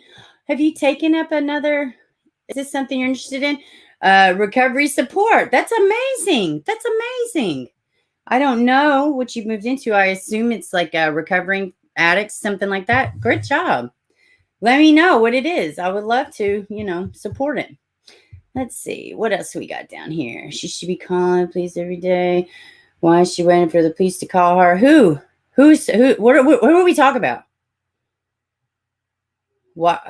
Have you taken up another? Is this something you're interested in? Recovery support. That's amazing. That's amazing. I don't know what you moved into. I assume it's like a recovering addicts, something like that. Great job. Let me know what it is. I would love to, support it. Let's see. What else we got down here? She should be calling police every day. Why is she waiting for the police to call her? Who? What are we talking about? What?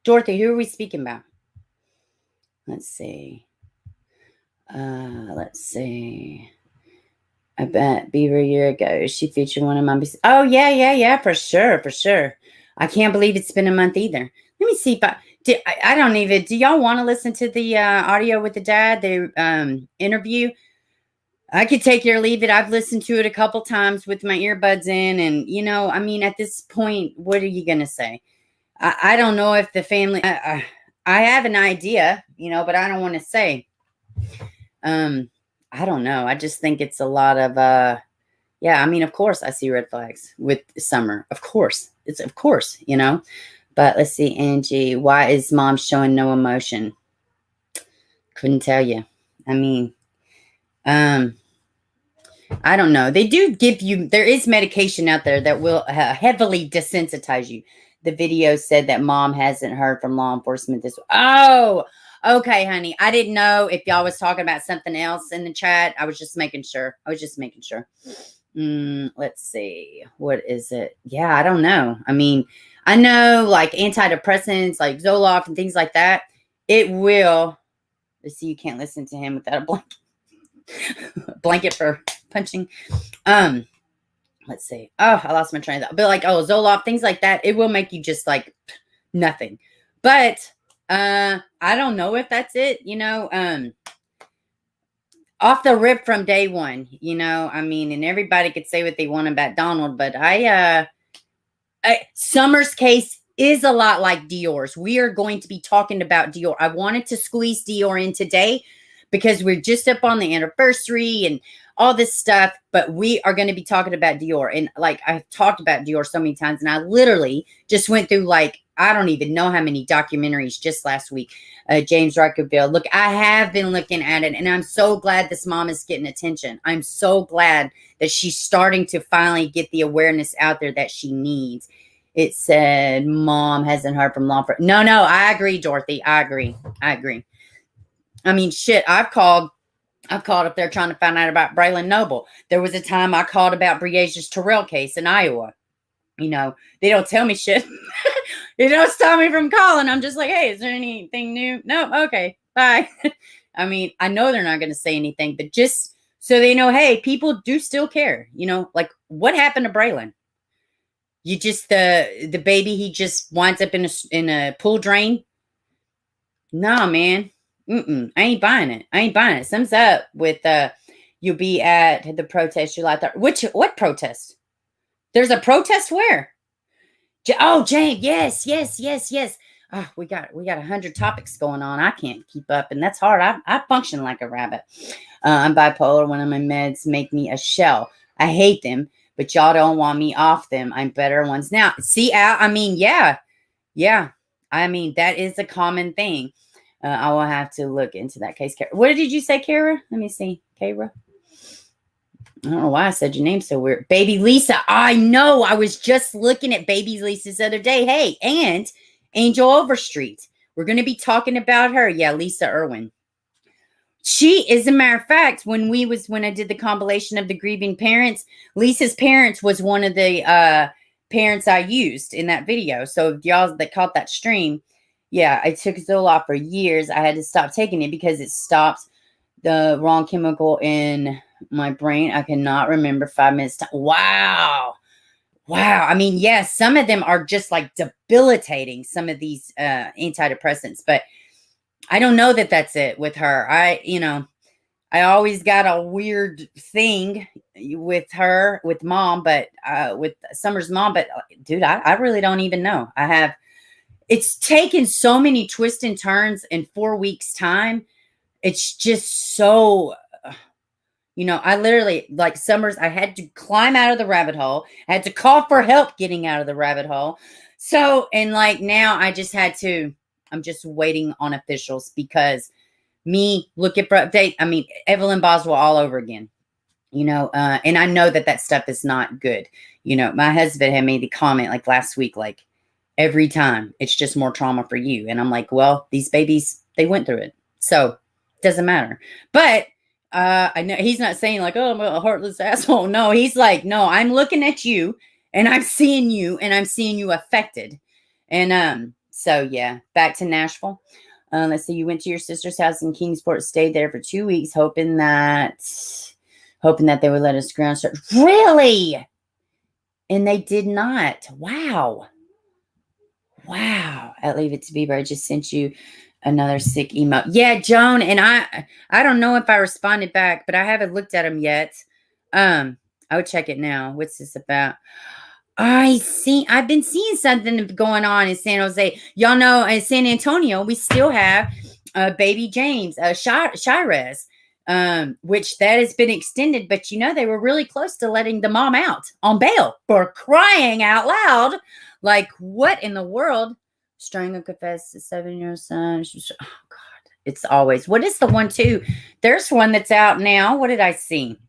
Dorothy, who are we speaking about? Let's see. Let's see. I bet Beaver a year ago, she featured one of my... Oh, yeah, for sure. I can't believe it's been a month either. Let me see if I don't even... Do y'all want to listen to the audio with the dad, the interview? I could take it or leave it. I've listened to it a couple times with my earbuds in. And, at this point, what are you going to say? I don't know if the family... I have an idea, but I don't want to say. I don't know. I just think it's a lot of, of course I see red flags with Summer. Of course. Of course. But let's see, Angie, why is mom showing no emotion? Couldn't tell you. I don't know. They do give you, there is medication out there that will heavily desensitize you. The video said that mom hasn't heard from law enforcement this. Oh, okay, honey. I didn't know if y'all was talking about something else in the chat. I was just making sure. Let's see. What is it? Yeah, I don't know. I know like antidepressants, like Zoloft and things like that. It will. Let's see. You can't listen to him without a blanket for punching. Let's see. Oh, I lost my train of thought. But like, Zoloft, things like that. It will make you just like nothing. But I don't know if that's it, off the rip from day one, and everybody could say what they want about Donald, but Summer's case is a lot like Dior's. We are going to be talking about Dior. I wanted to squeeze Dior in today because we're just up on the anniversary and all this stuff, but we are going to be talking about Dior. And like, I've talked about Dior so many times, and I literally just went through like, I don't even know how many documentaries just last week. James Rockerville. Look, I have been looking at it, and I'm so glad this mom is getting attention. I'm so glad that she's starting to finally get the awareness out there that she needs. It said, mom hasn't heard from law enforcement. No, I agree, Dorothy. I agree. I mean, shit, I've called up there trying to find out about Braylon Noble. There was a time I called about Breage's Terrell case in Iowa. You know, they don't tell me shit. They don't stop me from calling. I'm just like, hey, is there anything new? No, okay, bye. I mean, I know they're not going to say anything, but just so they know, hey, people do still care. You know, like what happened to Braylon? You just the baby, he just winds up in a pool drain. Nah, man. I ain't buying it. Sums up with you'll be at the protest July 3rd. What protest? There's a protest where? Oh, Jane, yes. Oh, we got 100 topics going on. I can't keep up, and that's hard. I function like a rabbit. I'm bipolar. One of my meds make me a shell. I hate them, but y'all don't want me off them. I'm better ones now. See, Al, I mean, yeah. I mean, that is a common thing. I will have to look into that case. What did you say, Kara? Let me see. Kara? I don't know why I said your name so weird. Baby Lisa. I know. I was just looking at Baby Lisa's other day. Hey, and Angel Overstreet. We're going to be talking about her. Yeah, Lisa Irwin. She, as a matter of fact, when I did the compilation of the grieving parents, Lisa's parents was one of the parents I used in that video. So y'all that caught that stream, yeah, I took Zoloft for years. I had to stop taking it because it stops the wrong chemical in my brain. I cannot remember 5 minutes. Wow. I mean, yes, some of them are just like debilitating, some of these antidepressants, but I don't know that that's it with her. I always got a weird thing with her, with mom, but with Summer's mom, but dude, I really don't even know. It's taken so many twists and turns in 4 weeks time. It's just so, I literally, like Summers, I had to climb out of the rabbit hole. I had to call for help getting out of the rabbit hole. So, and like now I'm just waiting on officials because me looking for update. I mean, Evelyn Boswell all over again, and I know that stuff is not good. My husband had made the comment like last week, like every time it's just more trauma for you. And I'm like, well, these babies, they went through it. So it doesn't matter. But I know he's not saying like, oh, I'm a heartless asshole. No, he's like, no, I'm looking at you and I'm seeing you affected. And so yeah, back to Nashville. Let's see, you went to your sister's house in Kingsport, stayed there for 2 weeks, hoping that they would let us ground search. Really? And they did not. Wow. I'll leave it to Bieber. I just sent you another sick email. Yeah, Joan, and I don't know if I responded back, but I haven't looked at them yet. I would check it now. What's this about? I've been seeing something going on in San Jose. Y'all know in San Antonio, we still have baby James, Shirez, which that has been extended, but they were really close to letting the mom out on bail for crying out loud. Like, what in the world? Strangle confessed to 7-year-old son. Oh, God. It's always. What is the one, too? There's one that's out now. What did I see?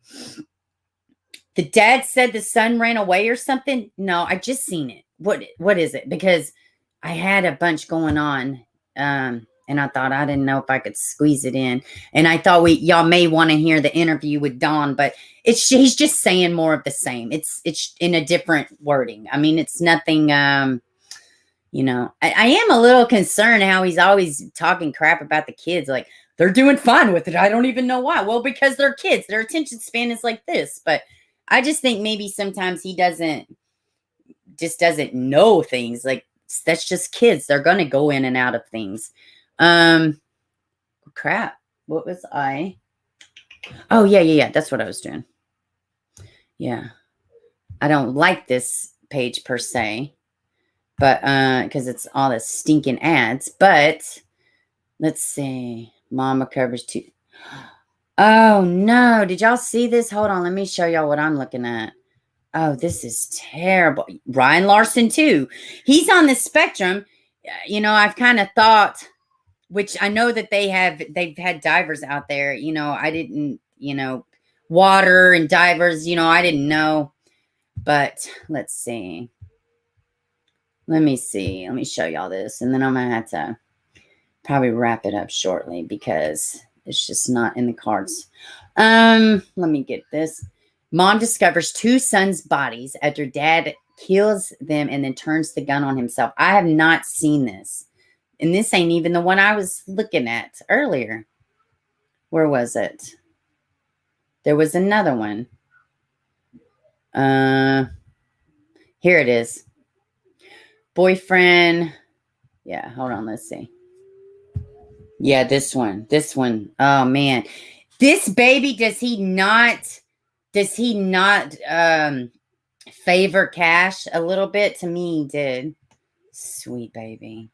The dad said the son ran away or something. No, I just seen it. What is it? Because I had a bunch going on. And I thought I didn't know if I could squeeze it in. And I thought y'all may want to hear the interview with Dawn, but he's just saying more of the same. It's in a different wording. I mean, it's nothing, I am a little concerned how he's always talking crap about the kids. Like, they're doing fine with it. I don't even know why. Well, because they're kids. Their attention span is like this. But I just think maybe sometimes he doesn't know things. Like, that's just kids. They're going to go in and out of things. Crap. What was I? Oh, yeah. That's what I was doing. Yeah. I don't like this page per se, but, cause it's all the stinking ads, but let's see. Mama covers too. Oh, no. Did y'all see this? Hold on. Let me show y'all what I'm looking at. Oh, this is terrible. Ryan Larson, too. He's on the spectrum. I've kind of thought, which I know that they've had divers out there. I didn't, water and divers, I didn't know. But let's see. Let me see. Let me show y'all this. And then I'm going to have to probably wrap it up shortly because it's just not in the cards. Let me get this. Mom discovers 2 sons' bodies after dad kills them and then turns the gun on himself. I have not seen this. And this ain't even the one I was looking at earlier. Where was it? There was another one. Here it is. Boyfriend. Yeah, hold on. Let's see. Yeah, this one. Oh, man. This baby, does he not favor cash a little bit? To me, he did. Sweet baby.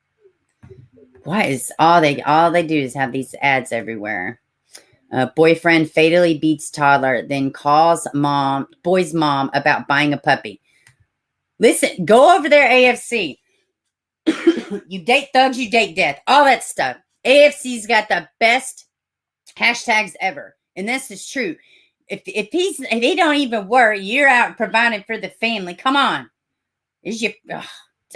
Why is all they do is have these ads everywhere? Boyfriend fatally beats toddler, then calls boy's mom about buying a puppy. Listen, go over there, AFC. You date thugs, you date death, all that stuff. AFC's got the best hashtags ever, and this is true. If he don't even work, you're out providing for the family. Come on,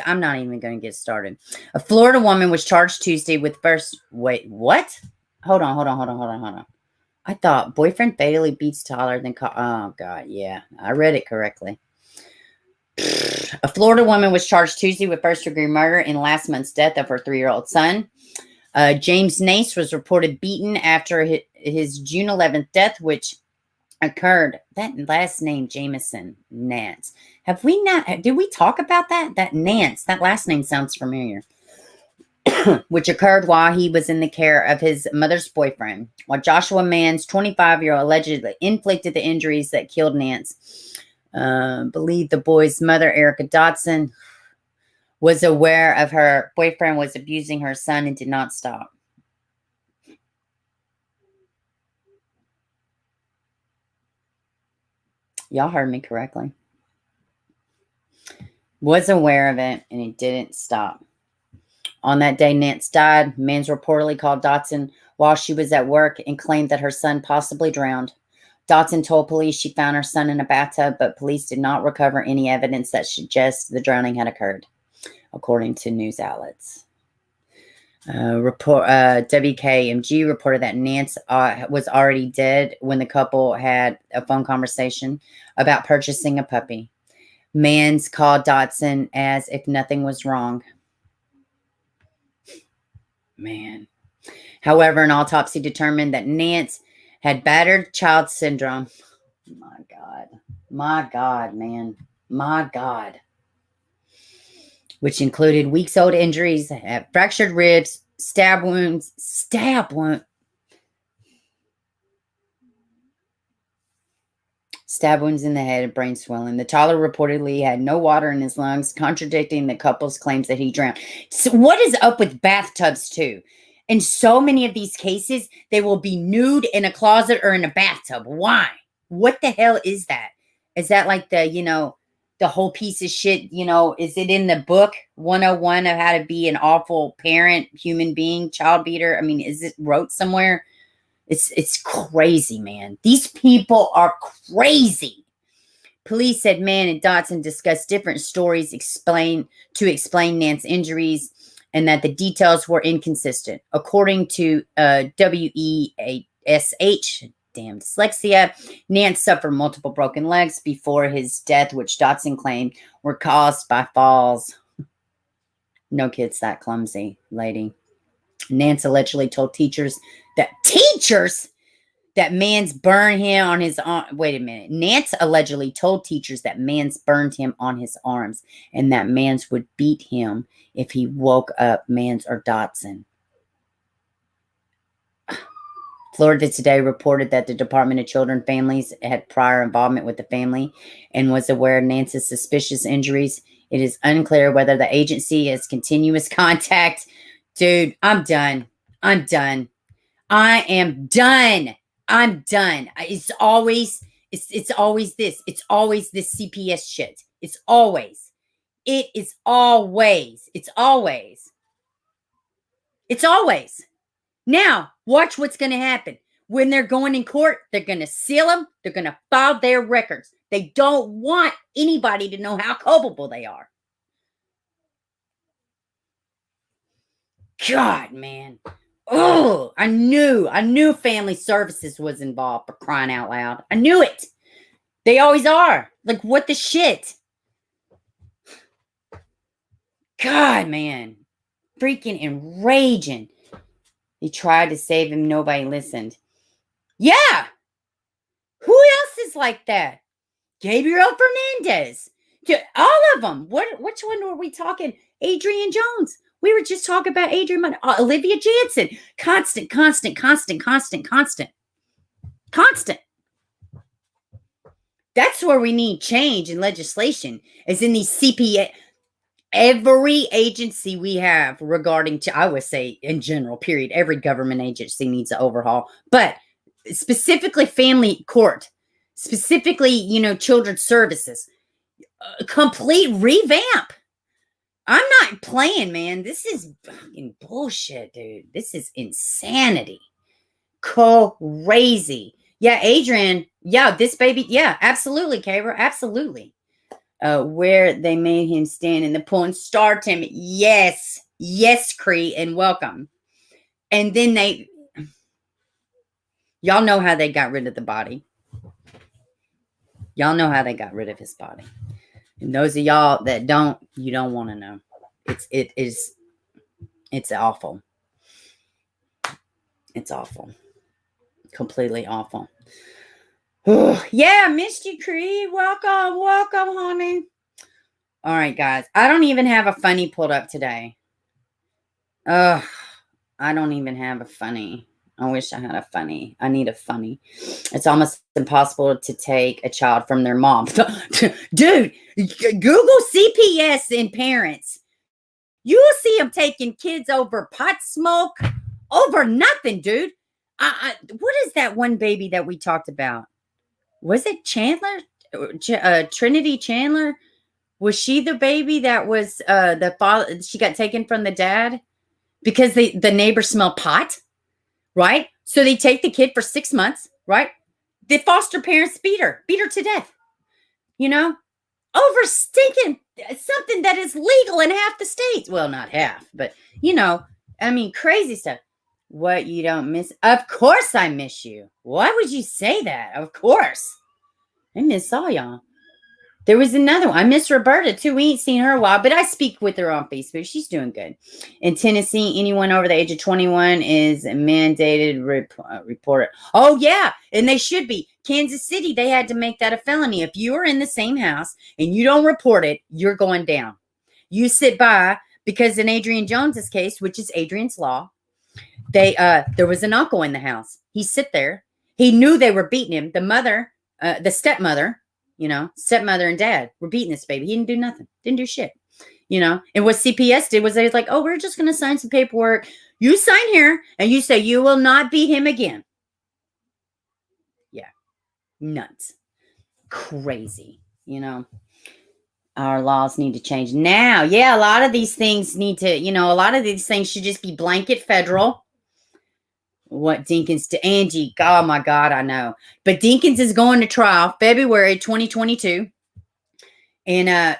I'm not even going to get started. A Florida woman was charged Tuesday with wait, what? Hold on. I thought boyfriend fatally beats toddler, then oh God, yeah, I read it correctly. A Florida woman was charged Tuesday with first-degree murder in last month's death of her 3-year-old son. James Nace was reported beaten after his June 11th death, which occurred. That last name, Jameson, Nance. Did we talk about that? That Nance, that last name sounds familiar. Which occurred while he was in the care of his mother's boyfriend. While Joshua Mann's 25-year-old allegedly inflicted the injuries that killed Nance. Believed the boy's mother, Erica Dotson, was aware of her boyfriend was abusing her son and did not stop. Y'all heard me correctly. Was aware of it and he didn't stop. On that day, Nance died. Mans reportedly called Dotson while she was at work and claimed that her son possibly drowned. Dotson told police she found her son in a bathtub, but police did not recover any evidence that suggests the drowning had occurred, according to news outlets. WKMG reported that Nance was already dead when the couple had a phone conversation about purchasing a puppy. Mans called Dotson as if nothing was wrong. Man. However, an autopsy determined that Nance had battered child syndrome. My God, man. My God. Which included weeks-old injuries, fractured ribs, stab wounds in the head and brain swelling. The toddler reportedly had no water in his lungs, contradicting the couple's claims that he drowned. So what is up with bathtubs, too? In so many of these cases, they will be nude in a closet or in a bathtub. Why? What the hell is that? Is that like the whole piece of shit, is it in the book 101 of how to be an awful parent, human being, child beater? I mean, is it wrote somewhere? It's crazy, man. These people are crazy. Police said Mann and Dotson discussed different stories to explain Nance's injuries and that the details were inconsistent. According to WESH, damn dyslexia, Nance suffered multiple broken legs before his death, which Dotson claimed were caused by falls. No kid's that clumsy, lady. Nance allegedly told teachers that Mans burned him on his arm. Wait a minute. Nance allegedly told teachers that Mans burned him on his arms and that Mans would beat him if he woke up Mans or Dotson. Florida Today reported that the Department of Children and Families had prior involvement with the family and was aware of Nance's suspicious injuries. It is unclear whether the agency has continuous contact. Dude, I'm done. I am done. I'm done. It's always this. It's always this CPS shit. It is always. It's always. Now, watch what's going to happen. When they're going in court, they're going to seal them. They're going to file their records. They don't want anybody to know how culpable they are. God, man. Oh, I knew family services was involved, for crying out loud. I knew it. They always are. Like, what the shit? God, man. Freaking enraging. He tried to save him. Nobody listened. Yeah. Who else is like that? Gabriel Fernandez. All of them. Which one were we talking? Adrian Jones. We were just talking about Adrian. Olivia Jansen. Constant. That's where we need change in legislation, is in these CPA. Every agency we have regarding to, I would say in general, period, every government agency needs an overhaul, but specifically family court, specifically, children's services, complete revamp. I'm not playing, man. This is fucking bullshit, dude. This is insanity. Crazy. Yeah, Adrian. Yeah, this baby. Yeah, absolutely, Kabra. Absolutely. Where they made him stand in the pool and start him. Yes, Cree, and welcome. And then y'all know how they got rid of the body. Y'all know how they got rid of his body. And those of y'all that don't, you don't want to know. It's awful. It's awful. Completely awful. Yeah, missed you, Cree. Welcome, honey. All right, guys. I don't even have a funny pulled up today. I don't even have a funny. I wish I had a funny. I need a funny. It's almost impossible to take a child from their mom. Dude, Google CPS and parents. You will see them taking kids over pot smoke, over nothing, dude. What is that one baby that we talked about? Was it Chandler? Trinity Chandler? Was she the baby that was the father? She got taken from the dad because the neighbor smelled pot, right? So they take the kid for 6 months, right? The foster parents beat her to death, over stinking something that is legal in half the states. Well, not half, but crazy stuff. What, you don't miss? Of course I miss you. Why would you say that? Of course. I miss all y'all. There was another one. I miss Roberta too. We ain't seen her a while, but I speak with her on Facebook. She's doing good. In Tennessee, anyone over the age of 21 is mandated report. Oh, yeah. And they should be. Kansas City, they had to make that a felony. If you are in the same house and you don't report it, you're going down. You sit by, because in Adrian Jones's case, which is Adrian's Law, there was an uncle in the house. He sit there. He knew they were beating him. The mother, the stepmother, stepmother and dad were beating this baby. He didn't do nothing. Didn't do shit. And what CPS did was they was like, oh, we're just going to sign some paperwork. You sign here and you say you will not beat him again. Yeah. Nuts. Crazy. Our laws need to change now. Yeah, a lot of these things need to, a lot of these things should just be blanket federal. What Dinkins to Angie. Oh my God, I know. But Dinkins is going to trial February 2022. And hey,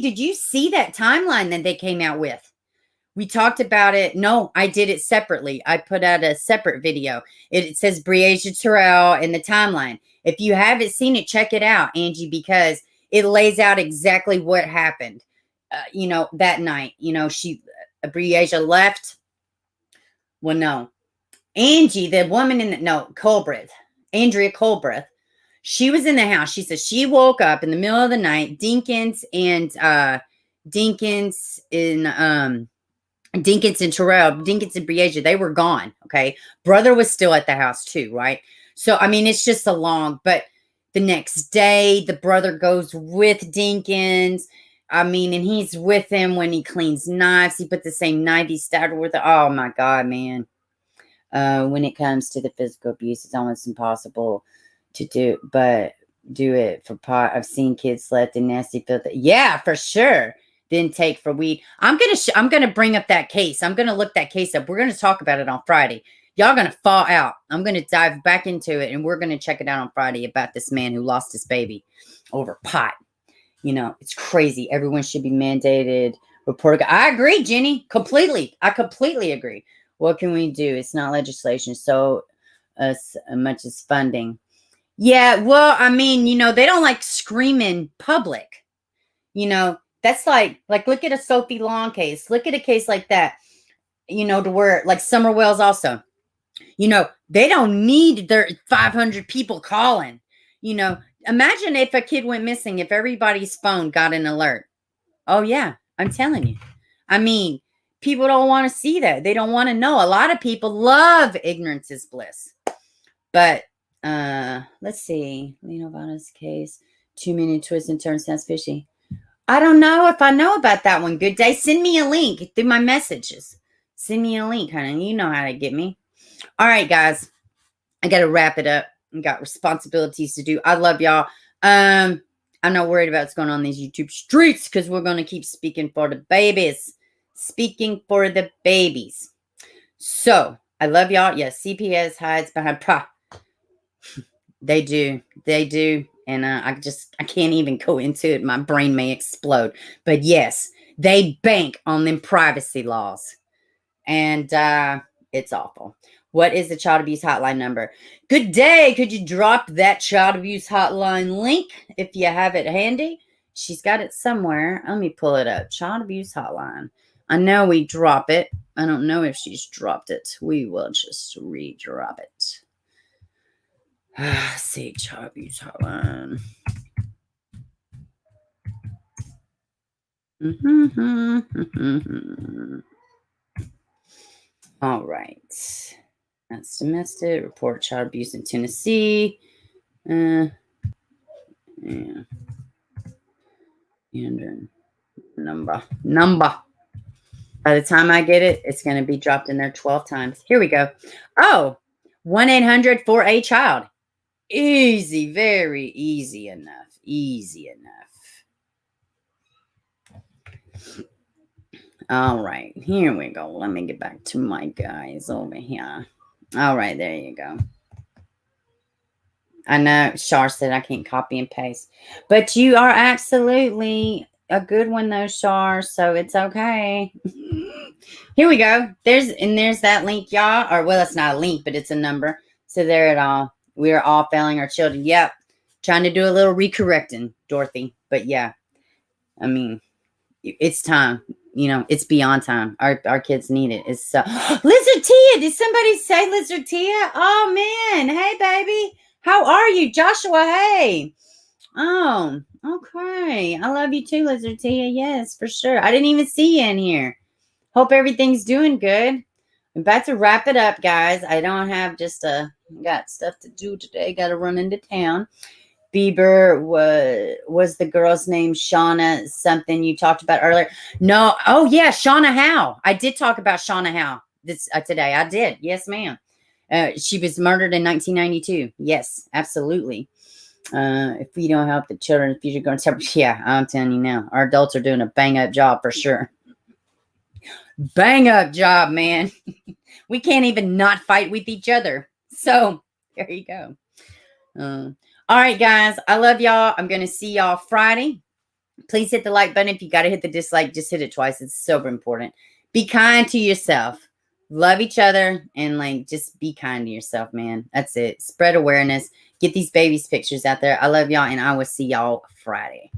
did you see that timeline that they came out with? We talked about it. No, I did it separately. I put out a separate video. It says Breasia Terrell in the timeline. If you haven't seen it, check it out, Angie, because it lays out exactly what happened. That night, Breasia left. Well, no. Angie, the woman Andrea Colbreth, she was in the house. She said she woke up in the middle of the night. Dinkins and Terrell, Dinkins and Breasia, they were gone. Okay. Brother was still at the house too, right? So, it's just but the next day, the brother goes with Dinkins. And he's with him when he cleans knives. He put the same knife he started with. Oh my God, man. When it comes to the physical abuse, it's almost impossible to do, but do it for pot. I've seen kids let the nasty filth. Yeah, for sure. Then take for weed. I'm gonna bring up that case. I'm gonna look that case up. We're gonna talk about it on Friday. Y'all gonna fall out. I'm gonna dive back into it, and we're gonna check it out on Friday about this man who lost his baby over pot. You know, it's crazy. Everyone should be mandated. Report. I agree, Jenny. Completely. I completely agree. What can we do? It's not legislation so as much as funding. Yeah, well, I mean, you know, they don't like screaming public. You know, that's like look at a Sophie Long case. Look at a case like that. You know, to where like Summer Wells also. You know, they don't need their 500 people calling. You know, imagine if a kid went missing, if everybody's phone got an alert. Oh, yeah, I'm telling you. I mean, people don't want to see that. They don't want to know. A lot of people love ignorance is bliss. But let's see. Leno Vanna's case. Too many twists and turns sounds fishy. I don't know if I know about that one. Good day. Send me a link through my messages. Send me a link, honey. You know how to get me. All right, guys. I got to wrap it up. I got responsibilities to do. I love y'all. I'm not worried about what's going on in these YouTube streets because we're going to keep speaking for the babies. Speaking for the babies. So, I love y'all. Yes, CPS hides behind They do. They do. And I can't even go into it. My brain may explode. But yes, they bank on them privacy laws. And it's awful. What is the child abuse hotline number? Good day. Could you drop that child abuse hotline link if you have it handy? She's got it somewhere. Let me pull it up. Child abuse hotline. I know we drop it. I don't know if she's dropped it. We will just redrop it. See, child abuse hotline. All right. That's domestic. Report child abuse in Tennessee. Yeah. And number. By the time I get it, it's going to be dropped in there 12 times. Here we go. Oh, 1-800-4A-CHILD. Easy, very easy enough. Easy enough. All right, here we go. Let me get back to my guys over here. All right, there you go. I know Shar said I can't copy and paste, but you are absolutely a good one, though, Shar. So it's okay. Here we go. There's that link, y'all. Or well, it's not a link, but it's a number. So there it all. We are all failing our children. Yep. Trying to do a little recorrecting, Dorothy. But yeah, I mean, it's time. You know, it's beyond time. Our kids need it. It's Lizard Tia. Did somebody say Lizard Tia? Oh man. Hey baby. How are you? Joshua, hey. Oh, okay. I love you too, Lizard Tia. Yes, for sure. I didn't even see you in here. Hope everything's doing good. I'm about to wrap it up, guys. I don't have got stuff to do today. Got to run into town. Bieber was the girl's name Shauna something you talked about earlier? No. Oh yeah, Shauna Howe. I did talk about Shauna Howe this today. I did. Yes, ma'am. She was murdered in 1992. Yes, absolutely. If we don't help the children in the future, going to yeah, I'm telling you now, our adults are doing a bang up job for sure. Bang up job, man. We can't even not fight with each other. So there you go. All right, guys. I love y'all. I'm going to see y'all Friday. Please hit the like button. If you got to hit the dislike, just hit it twice. It's super important. Be kind to yourself. Love each other. And just be kind to yourself, man. That's it. Spread awareness. Get these babies' pictures out there. I love y'all. And I will see y'all Friday.